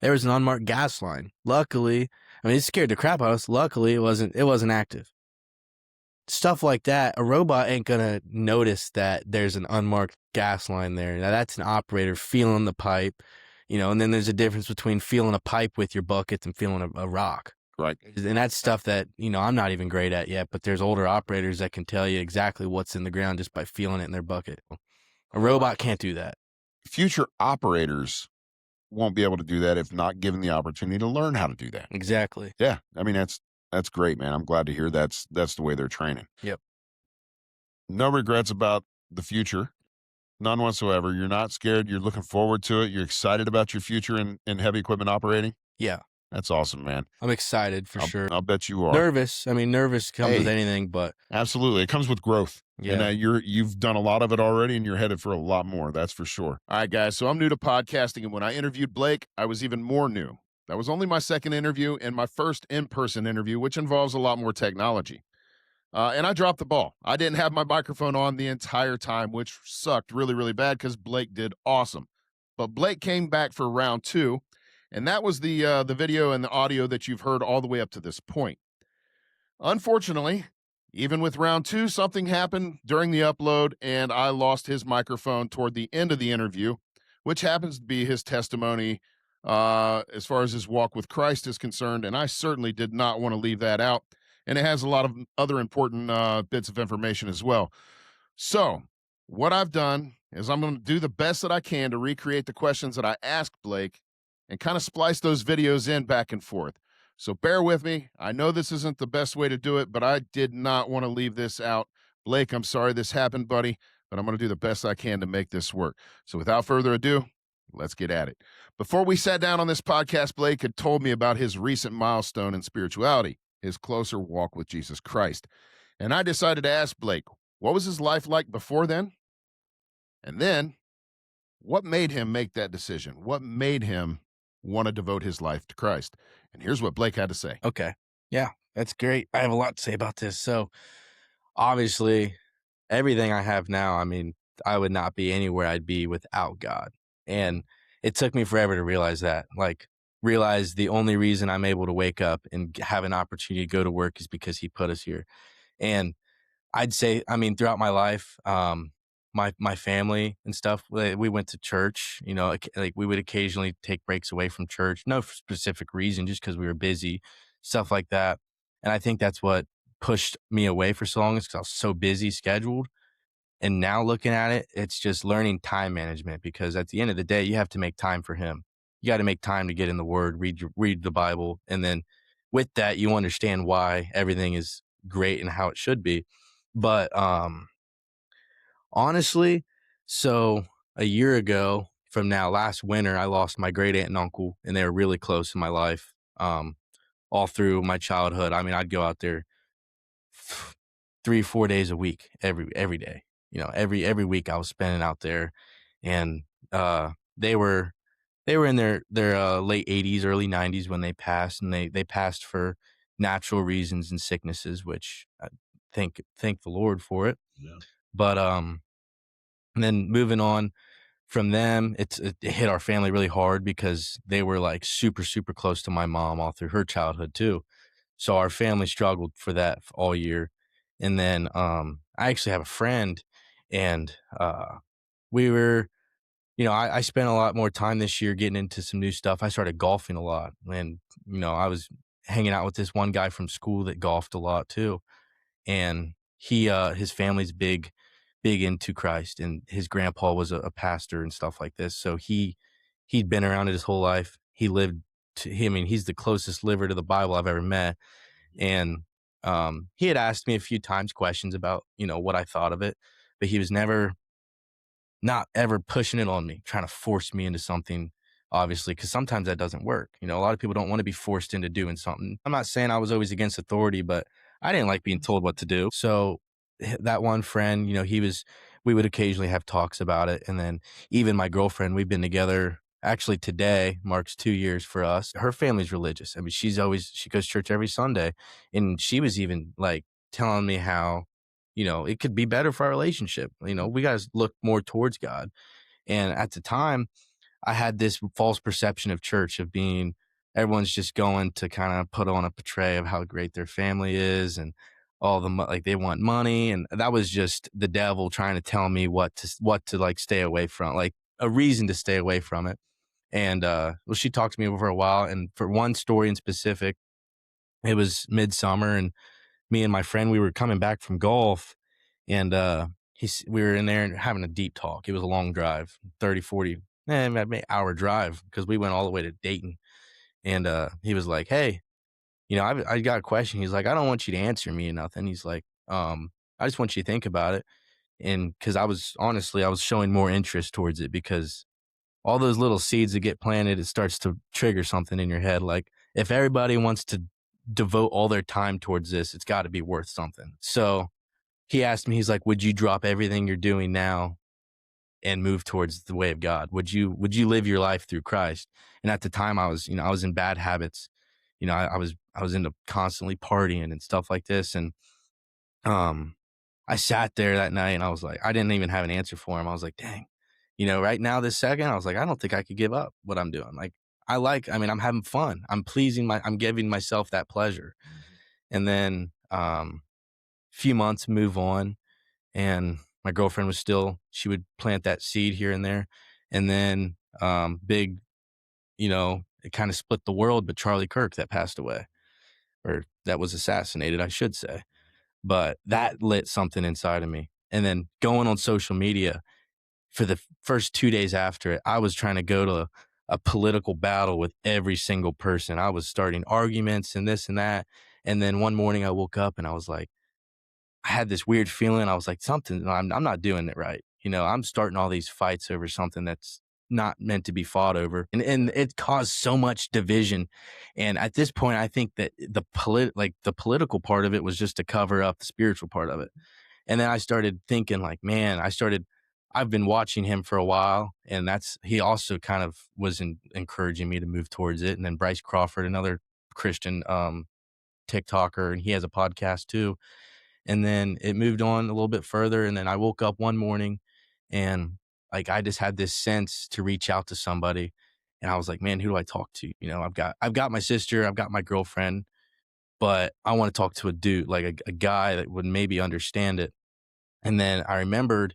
There was an unmarked gas line. Luckily, it scared the crap out of us. Luckily, it wasn't active. Stuff like that, a robot ain't gonna notice that there's an unmarked gas line there. Now that's an operator feeling the pipe, and then there's a difference between feeling a pipe with your buckets and feeling a rock. Right. And that's stuff that, I'm not even great at yet, but there's older operators that can tell you exactly what's in the ground just by feeling it in their bucket. A robot can't do that. Future operators won't be able to do that if not given the opportunity to learn how to do that. Exactly. Yeah. That's great, man. I'm glad to hear that's the way they're training. Yep. No regrets about the future. None whatsoever. You're not scared. You're looking forward to it. You're excited about your future in heavy equipment operating. Yeah. That's awesome, man. I'm excited for sure. I'll bet you are. Nervous. Nervous comes with anything, but absolutely. It comes with growth. Yeah. And you've done a lot of it already, and you're headed for a lot more. That's for sure. All right, guys. So I'm new to podcasting, and when I interviewed Blake, I was even more new. That was only my second interview and my first in-person interview, which involves a lot more technology. And I dropped the ball. I didn't have my microphone on the entire time, which sucked really, really bad because Blake did awesome. But Blake came back for round 2, and that was the video and the audio that you've heard all the way up to this point. Unfortunately, even with round 2, something happened during the upload, and I lost his microphone toward the end of the interview, which happens to be his testimony as far as his walk with Christ is concerned. And I certainly did not want to leave that out. And it has a lot of other important bits of information as well. So, what I've done is I'm going to do the best that I can to recreate the questions that I asked Blake and kind of splice those videos in back and forth. So, bear with me. I know this isn't the best way to do it, but I did not want to leave this out. Blake, I'm sorry this happened, buddy, but I'm going to do the best I can to make this work. So, without further ado, let's get at it. Before we sat down on this podcast, Blake had told me about his recent milestone in spirituality, his closer walk with Jesus Christ. And I decided to ask Blake, what was his life like before then? And then, what made him make that decision? What made him want to devote his life to Christ? And here's what Blake had to say. Okay. Yeah, that's great. I have a lot to say about this. So, obviously, everything I have now, I mean, I would not be anywhere I'd be without God. And it took me forever to realize that. Like, realize the only reason I'm able to wake up and have an opportunity to go to work is because He put us here. And I'd say, I mean, throughout my life, my family and stuff, we went to church. You know, like we would occasionally take breaks away from church, no specific reason, just because we were busy, stuff like that. And I think that's what pushed me away for so long, is because I was so busy scheduled. And now looking at it, it's just learning time management, because at the end of the day, you have to make time for Him. You got to make time to get in the Word, read the Bible, and then with that, you understand why everything is great and how it should be. But honestly, so a year ago from now, last winter, I lost my great aunt and uncle, and they were really close in my life. All through my childhood, I mean, I'd go out there 3 4 days a week, every day. You know, every week I was spending out there, and they were in their late 80s, early 90s when they passed, and they passed for natural reasons and sicknesses, which I thank the Lord for it. Yeah. But and then moving on from them, it hit our family really hard, because they were like super close to my mom all through her childhood too. So our family struggled for that all year. And then I actually have a friend, and we were, I spent a lot more time this year getting into some new stuff. I started golfing a lot, and I was hanging out with this one guy from school that golfed a lot too. And his family's big into Christ, and his grandpa was a pastor and stuff like this. So he'd been around it his whole life. He lived to him. I mean, he's the closest liver to the Bible I've ever met. And he had asked me a few times questions about, what I thought of it, but he was never, not ever pushing it on me, trying to force me into something, obviously, because sometimes that doesn't work. A lot of people don't want to be forced into doing something. I'm not saying I was always against authority, but I didn't like being told what to do. So that one friend, we would occasionally have talks about it. And then even my girlfriend, we've been together. Actually, today marks 2 years for us. Her family's religious. I mean, she goes to church every Sunday. And she was even like telling me how, it could be better for our relationship. We got to look more towards God. And at the time, I had this false perception of church, of being, everyone's just going to kind of put on a portray of how great their family is, and all like they want money. And that was just the devil trying to tell me what to like stay away from, like a reason to stay away from it. And well, she talked to me for a while. And for one story in specific, it was midsummer, and me and my friend, we were coming back from golf, and we were in there and having a deep talk. It was a long drive, 30 40 maybe hour drive, because we went all the way to Dayton. And he was like, hey, I got a question. He's like, I don't want you to answer me or nothing. He's like, I just want you to think about it. And because I was showing more interest towards it, because all those little seeds that get planted, it starts to trigger something in your head. Like, if everybody wants to devote all their time towards this, it's got to be worth something. So he asked me, he's like, would you drop everything you're doing now and move towards the way of God? Would you live your life through Christ? And at the time, I was in bad habits. I was into constantly partying and stuff like this. And I sat there that night, and I was like, I didn't even have an answer for him. I was like, dang, right now, this second, I was like, I don't think I could give up what I'm doing. Like, I mean, I'm having fun. I'm giving myself that pleasure. And then few months move on, and my girlfriend she would plant that seed here and there. And then big it kind of split the world, but Charlie Kirk that passed away, or that was assassinated, I should say. But that lit something inside of me. And then going on social media for the first 2 days after it, I was trying to go to a political battle with every single person. I was starting arguments and this and that. And then one morning I woke up and I was like, I had this weird feeling. I was like, something, I'm not doing it right. I'm starting all these fights over something that's not meant to be fought over. And it caused so much division. And at this point, I think that the political part of it was just to cover up the spiritual part of it. And then I started thinking like, man, I've been watching him for a while, and he also kind of was encouraging me to move towards it. And then Bryce Crawford, another Christian TikToker, and he has a podcast too. And then it moved on a little bit further. And then I woke up one morning and like I just had this sense to reach out to somebody. And I was like, man, who do I talk to? I've got my sister, I've got my girlfriend, but I want to talk to a dude, like a guy that would maybe understand it. And then I remembered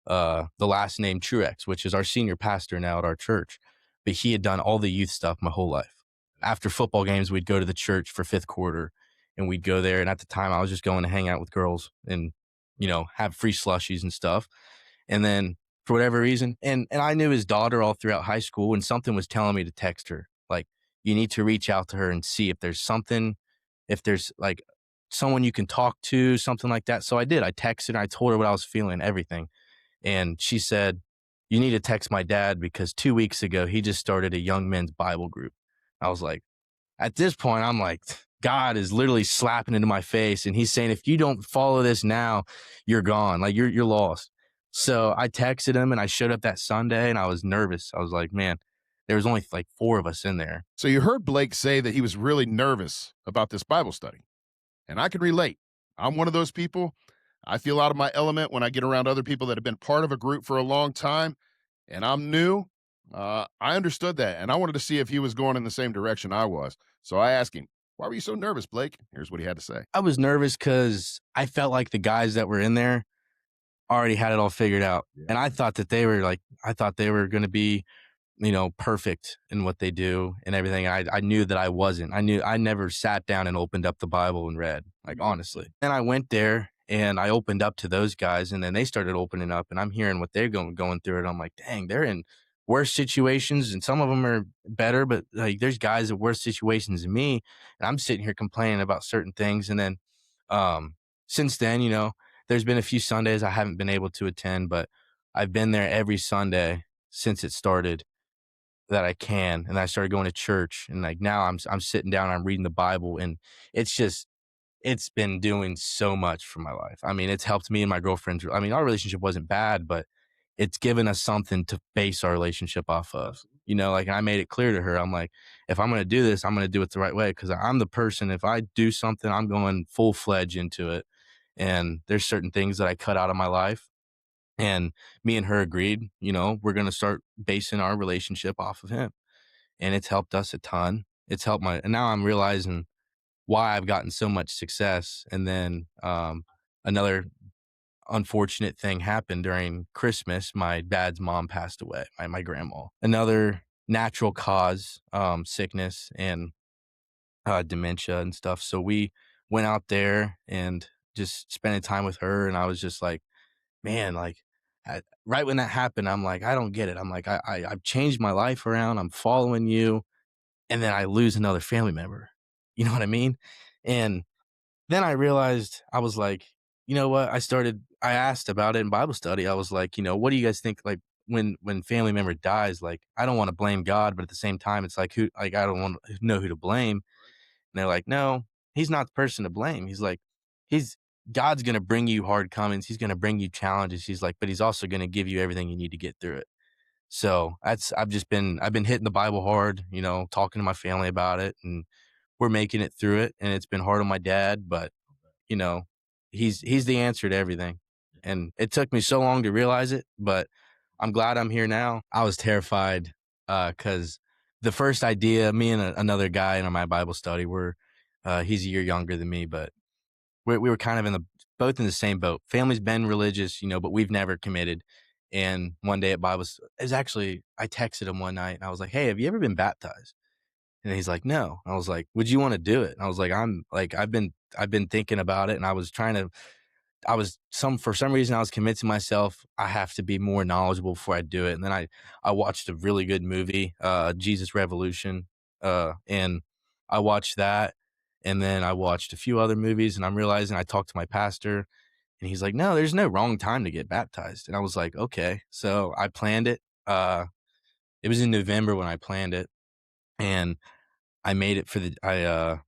the last name Truex, which is our senior pastor now at our church. But he had done all the youth stuff my whole life. After football games, we'd go to the church for fifth quarter and we'd go there. And at the time, I was just going to hang out with girls and, have free slushies and stuff. And then for whatever reason, and I knew his daughter all throughout high school, and something was telling me to text her. Like, you need to reach out to her and see if there's something, if there's like someone you can talk to, something like that. So I did. I texted her, I told her what I was feeling, everything. And she said, you need to text my dad because 2 weeks ago, he just started a young men's Bible group. I was like, at this point, I'm like, God is literally slapping into my face. And he's saying, if you don't follow this now, you're gone. Like you're lost. So I texted him and I showed up that Sunday and I was nervous. I was like, man, there was only like 4 of us in there. So you heard Blake say that he was really nervous about this Bible study. And I can relate. I'm one of those people. I feel out of my element when I get around other people that have been part of a group for a long time and I'm new. I understood that. And I wanted to see if he was going in the same direction I was. So I asked him, why were you so nervous, Blake? Here's what he had to say. I was nervous because I felt like the guys that were in there already had it all figured out. Yeah. And I thought they were going to be, perfect in what they do and everything. I knew that I wasn't. I never sat down and opened up the Bible and read, like, honestly. And I went there and I opened up to those guys and then they started opening up and I'm hearing what they're going through it. I'm like, dang, they're in worse situations and some of them are better, but like there's guys in worse situations than me. And I'm sitting here complaining about certain things. And then since then, there's been a few Sundays I haven't been able to attend, but I've been there every Sunday since it started that I can. And I started going to church and like now I'm sitting down, I'm reading the Bible and it's been doing so much for my life. I mean, it's helped me and my girlfriend. I mean, our relationship wasn't bad, but it's given us something to base our relationship off of. Like I made it clear to her. I'm like, if I'm going to do this, I'm going to do it the right way because I'm the person. If I do something, I'm going full fledged into it. And there's certain things that I cut out of my life. And me and her agreed, we're going to start basing our relationship off of him. And it's helped us a ton. And now I'm realizing why I've gotten so much success. And then another unfortunate thing happened during Christmas. My dad's mom passed away, my grandma. Another natural cause, sickness and dementia and stuff. So we went out there and just spending time with her. And I was just like, man, like right when that happened, I'm like, I don't get it. I'm like, I've changed my life around. I'm following you. And then I lose another family member. You know what I mean? And then I realized I was like, you know what? I asked about it in Bible study. I was like, what do you guys think? Like when family member dies, like, I don't want to blame God, but at the same time, it's like, I don't want to know who to blame. And they're like, no, he's not the person to blame. He's like, he's God's going to bring you hard comings. He's going to bring you challenges. He's like, but he's also going to give you everything you need to get through it. So I've been hitting the Bible hard, talking to my family about it and we're making it through it. And it's been hard on my dad, but you know, he's the answer to everything. And it took me so long to realize it, but I'm glad I'm here now. I was terrified because the first idea, me and another guy in my Bible study, he's a year younger than me, but we were kind of both in the same boat. Family's been religious, but we've never committed. And one day at Bible, it was actually, I texted him one night and I was like, "Hey, have you ever been baptized?" And he's like, "No." I was like, "Would you want to do it?" And I was like, I've been thinking about it, and I was trying to, for some reason I was convincing myself I have to be more knowledgeable before I do it. And then I watched a really good movie, Jesus Revolution, and I watched that, and then I watched a few other movies, and I'm realizing I talked to my pastor, and he's like, "No, there's no wrong time to get baptized." And I was like, "Okay." So I planned it. It was in November when I planned it, and I made it for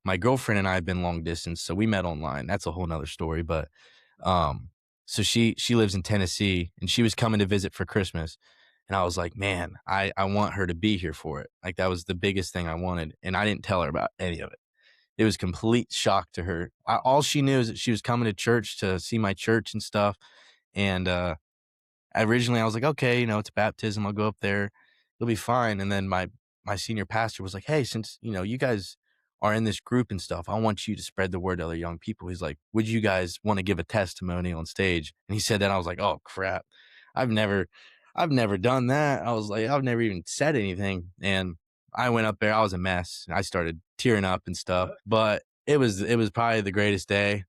my girlfriend and I have been long distance, so we met online. That's a whole nother story, but, um, so she lives in Tennessee, and she was coming to visit for Christmas, and I was like, "Man, I want her to be here for it." Like, that was the biggest thing I wanted, and I didn't tell her about any of it. It was complete shock to her. All she knew is that she was coming to church to see my church and stuff, and, originally I was like, "Okay, it's baptism. I'll go up there. It'll be fine." And then my senior pastor was like, "Hey, since, you guys are in this group and stuff, I want you to spread the word to other young people." He's like, "Would you guys want to give a testimony on stage?" And he said that. I was like, "Oh, crap. I've never I've never done that." I was like, "I've never even said anything." And I went up there. I was a mess. I started tearing up and stuff, but it was probably the greatest day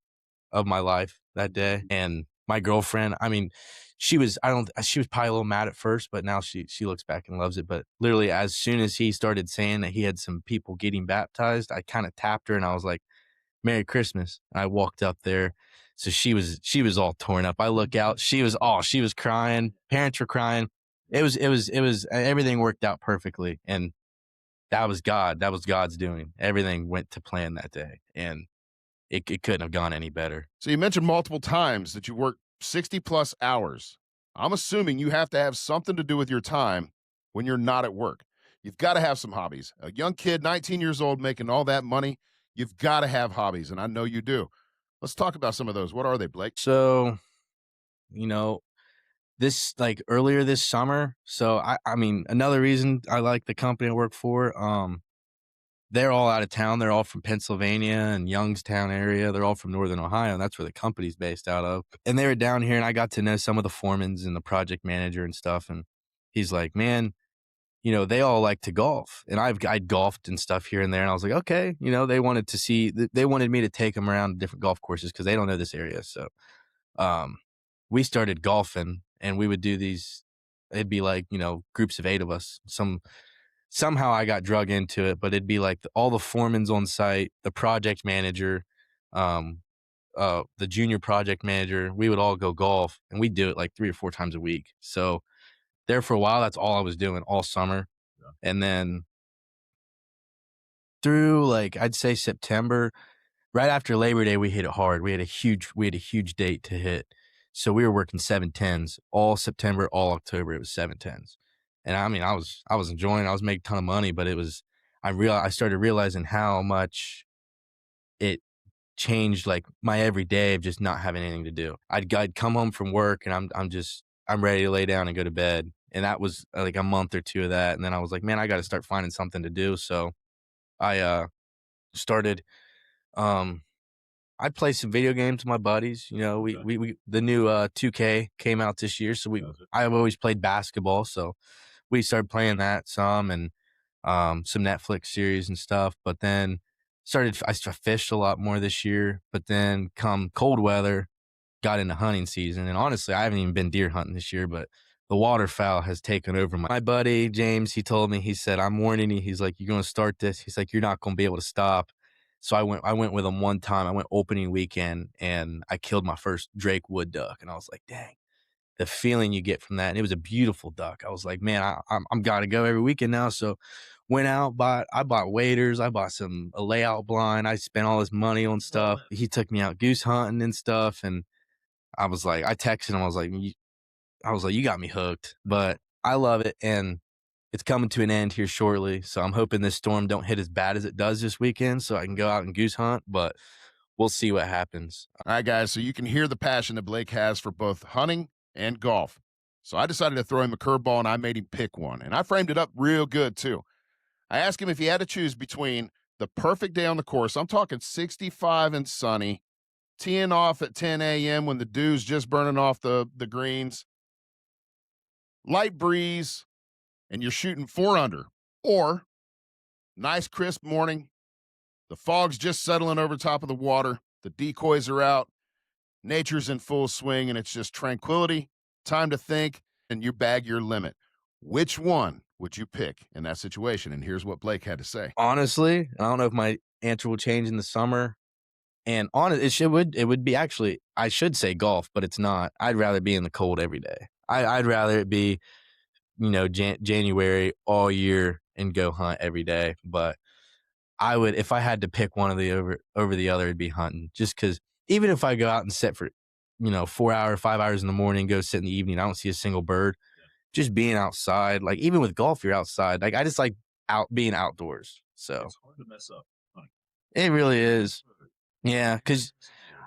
of my life that day. And my girlfriend, I mean, she was probably a little mad at first, but now she looks back and loves it. But literally, as soon as he started saying that he had some people getting baptized, I kind of tapped her and I was like, "Merry Christmas." And I walked up there. So she was all torn up. I look out, she was crying. Parents were crying. It was everything worked out perfectly. And that was God. That was God's doing. Everything went to plan that day. And it couldn't have gone any better. So you mentioned multiple times that you work 60 plus hours. I'm assuming you have to have something to do with your time when you're not at work. You've got to have some hobbies. A young kid, 19 years old, making all that money, you've got to have hobbies, and I know you do. Let's talk about some of those. What are they, Blake? So, you know, this like earlier this summer. So I mean, another reason I like the company I work for, they're all out of town. They're all from Pennsylvania and Youngstown area. They're all from Northern Ohio, and that's where the company's based out of. And they were down here, and I got to know some of the foremans and the project manager and stuff. And he's like, "Man, they all like to golf." And I'd golfed and stuff here and there. And I was like, "Okay." They wanted to see, they wanted me to take them around different golf courses because they don't know this area. So, um, we started golfing, and we would do these, it'd be like, groups of 8 of us. Somehow I got drug into it, but it'd be like all the foremans on site, the project manager, um, the junior project manager. We would all go golf, and we'd do it like 3 or 4 times a week. So there for a while, that's all I was doing all summer. Yeah. And then through, like, I'd say September, right after Labor Day, we hit it hard. We had a huge date to hit. So we were working 7/10s all September, all October. It was 7/10s. And I mean, I was enjoying it. I was making a ton of money, but I started realizing how much it changed, like, my everyday of just not having anything to do. I'd come home from work, and I'm ready to lay down and go to bed. And that was like a month or 2 of that. And then I was like, "Man, I got to start finding something to do." So I started, um I'd play some video games with my buddies. We the new 2K came out this year, so I've always played basketball, so we started playing that some, and some Netflix series and stuff. But then I fished a lot more this year. But then come cold weather, got into hunting season, and honestly, I haven't even been deer hunting this year, but the waterfowl has taken over. My buddy James, he told me, he said, "I'm warning you." He's like, "You're going to start this." He's like, "You're not going to be able to stop." So I went with him one time. I went opening weekend, and I killed my first Drake wood duck, and I was like, "Dang, the feeling you get from that." And it was a beautiful duck. I was like, "Man, I'm got to go every weekend now." So went out, I bought waders, I bought a layout blind. I spent all this money on stuff. He took me out goose hunting and stuff, and I texted him. I was like, "You got me hooked." But I love it, and it's coming to an end here shortly. So I'm hoping this storm don't hit as bad as it does this weekend, so I can go out and goose hunt. But we'll see what happens. All right, guys. So you can hear the passion that Blake has for both hunting and golf. So I decided to throw him a curveball, and I made him pick one. And I framed it up real good, too. I asked him if he had to choose between the perfect day on the course. I'm talking 65 and sunny, teeing off at 10 a.m. when the dew's just burning off the greens, light breeze, and you're shooting 4 under. Or nice crisp morning, the fog's just settling over top of the water, the decoys are out, nature's in full swing, and it's just tranquility, time to think, and you bag your limit. Which one would you pick in that situation? And here's what Blake had to say. Honestly, I don't know if my answer will change in the summer. And it would be actually, I should say golf, but it's not. I'd rather be in the cold every day. I'd rather it be, January all year and go hunt every day. But I would, if I had to pick one of the over the other, it'd be hunting. Just because even if I go out and sit for, 4 hours, 5 hours in the morning, go sit in the evening, I don't see a single bird. Just being outside, like even with golf, you're outside. Like I just like being outdoors. So It's hard to mess up hunting. it really is. Yeah, because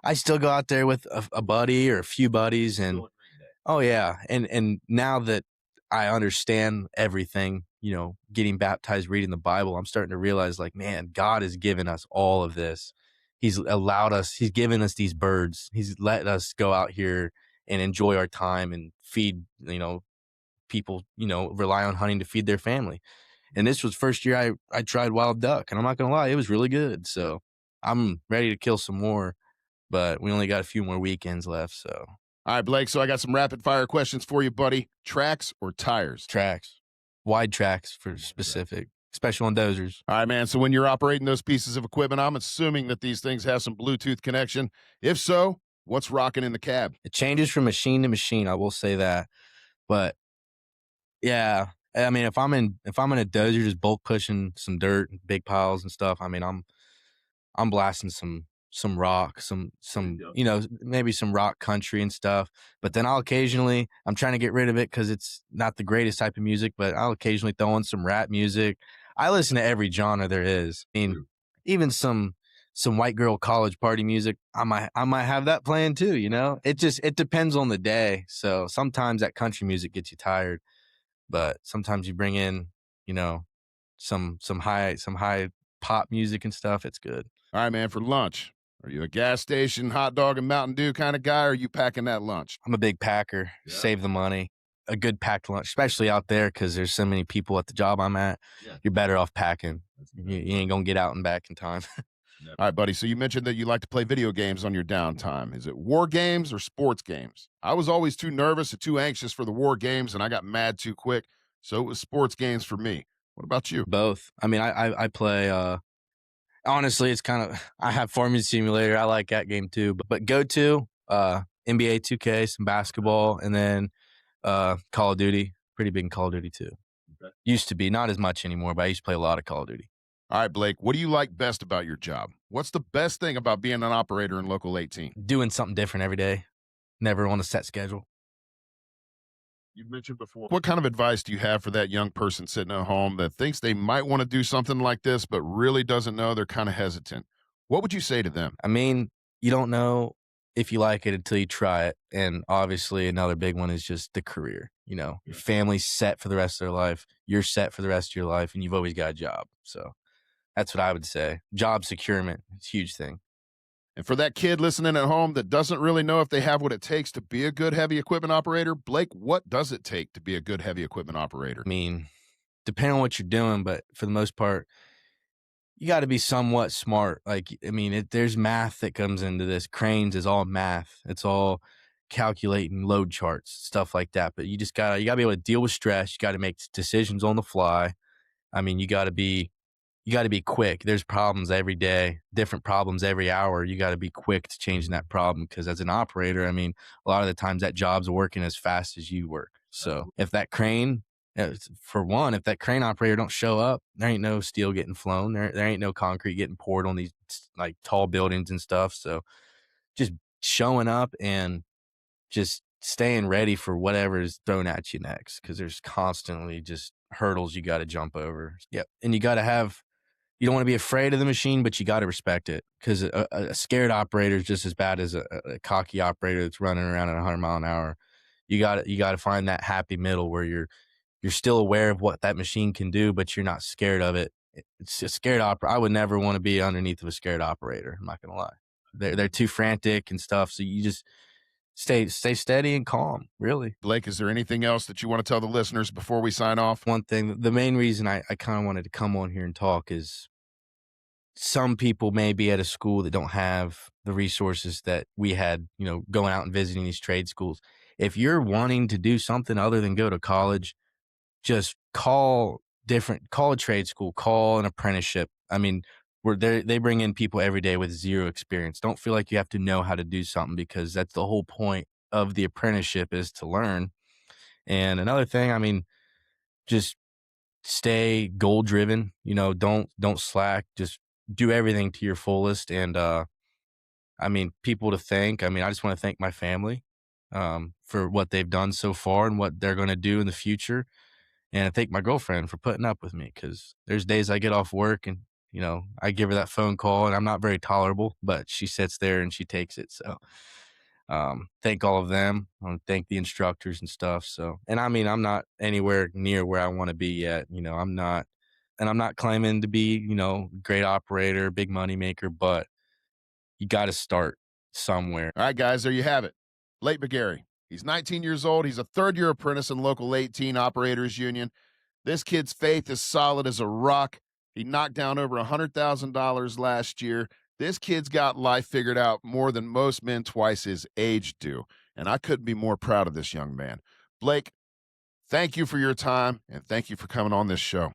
I still go out there with a buddy or a few buddies, and oh yeah, and now that I understand everything, getting baptized, reading the Bible, I'm starting to realize, like, man, God has given us all of this. He's given us these birds. He's let us go out here and enjoy our time and feed, people, rely on hunting to feed their family. And this was first year I tried wild duck, and I'm not gonna lie, it was really good. So I'm ready to kill some more, but we only got a few more weekends left. So All right, Blake, so I got some rapid fire questions for you, buddy. Tracks or tires? tracks, wide tracks for specific, especially on dozers. All right, man. So when you're operating those pieces of equipment, I'm assuming that these things have some Bluetooth connection. If so, what's rocking in the cab? It changes from machine to machine. I will say that, but yeah, I mean, if I'm in a dozer, just bulk pushing some dirt, big piles and stuff. I mean, I'm blasting some rock, some maybe some rock country and stuff. But then I'm trying to get rid of it because it's not the greatest type of music. But I'll occasionally throw in some rap music. I listen to every genre there is. I mean, even some white girl college party music. I might have that playing too. It depends on the day. So sometimes that country music gets you tired, but sometimes you bring in some high pop music and stuff. It's good. All right, man. For lunch, are you a gas station, hot dog, and Mountain Dew kind of guy, or are you packing that lunch? I'm a big packer. Yeah. Save the money. A good packed lunch, especially out there because there's so many people at the job I'm at. Yeah. You're better off packing. You ain't going to get out and back in time. All right, buddy. So you mentioned that you like to play video games on your downtime. Is it war games or sports games? I was always too nervous and too anxious for the war games, and I got mad too quick. So it was sports games for me. What about you? Both. I mean, I play honestly, it's kind of, I have Farming Simulator. I like that game too. But go to NBA 2K, some basketball, and then Call of Duty. Pretty big in Call of Duty too. Okay. Used to be, not as much anymore, but I used to play a lot of Call of Duty. All right, Blake, what do you like best about your job? What's the best thing about being an operator in Local 18? Doing something different every day. Never on a set schedule. You mentioned before. What kind of advice do you have for that young person sitting at home that thinks they might want to do something like this, but really doesn't know? They're kind of hesitant. What would you say to them? I mean, you don't know if you like it until you try it. And obviously another big one is just the career. Your family's set for the rest of their life. You're set for the rest of your life, and you've always got a job. So that's what I would say. Job securement is a huge thing. And for that kid listening at home that doesn't really know if they have what it takes to be a good heavy equipment operator, Blake, what does it take to be a good heavy equipment operator? I mean, depending on what you're doing, but for the most part, you got to be somewhat smart. Like, I mean, there's math that comes into this. Cranes is all math. It's all calculating load charts, stuff like that. But you gotta be able to deal with stress. You got to make decisions on the fly. I mean, you got to be quick. There's problems every day, different problems every hour. You got to be quick to changing that problem because as an operator, I mean, a lot of the times that job's working as fast as you work. So if that crane operator don't show up, there ain't no steel getting flown. There ain't no concrete getting poured on these like tall buildings and stuff. So just showing up and just staying ready for whatever is thrown at you next because there's constantly just hurdles you got to jump over. Yep. And you don't want to be afraid of the machine, but you got to respect it because a scared operator is just as bad as a cocky operator that's running around at 100 miles an hour. You got to find that happy middle where you're still aware of what that machine can do, but you're not scared of it. It's a scared operator. I would never want to be underneath of a scared operator. I'm not going to lie. They're too frantic and stuff. So stay steady and calm, really. Blake, is there anything else that you want to tell the listeners before we sign off? One thing, the main reason I kind of wanted to come on here and talk is some people may be at a school that don't have the resources that we had, going out and visiting these trade schools. If you're wanting to do something other than go to college, just call a trade school, call an apprenticeship. I mean, they bring in people every day with zero experience. Don't feel like you have to know how to do something, because that's the whole point of the apprenticeship, is to learn. And another thing, I mean, just stay goal driven, don't slack, just do everything to your fullest. And I mean, people to thank. I mean, I just want to thank my family for what they've done so far and what they're going to do in the future. And I thank my girlfriend for putting up with me, because there's days I get off work and, I give her that phone call and I'm not very tolerable, but she sits there and she takes it. So thank all of them. Thank the instructors and stuff. So, and I mean, I'm not anywhere near where I want to be yet. I'm not claiming to be, great operator, big money maker, but you got to start somewhere. All right, guys, there you have it. Blake Bagheri. He's 19 years old. He's a third-year apprentice in local 18 operators union. This kid's faith is solid as a rock. He knocked down over $100,000 last year. This kid's got life figured out more than most men twice his age do, and I couldn't be more proud of this young man. Blake, thank you for your time, and thank you for coming on this show.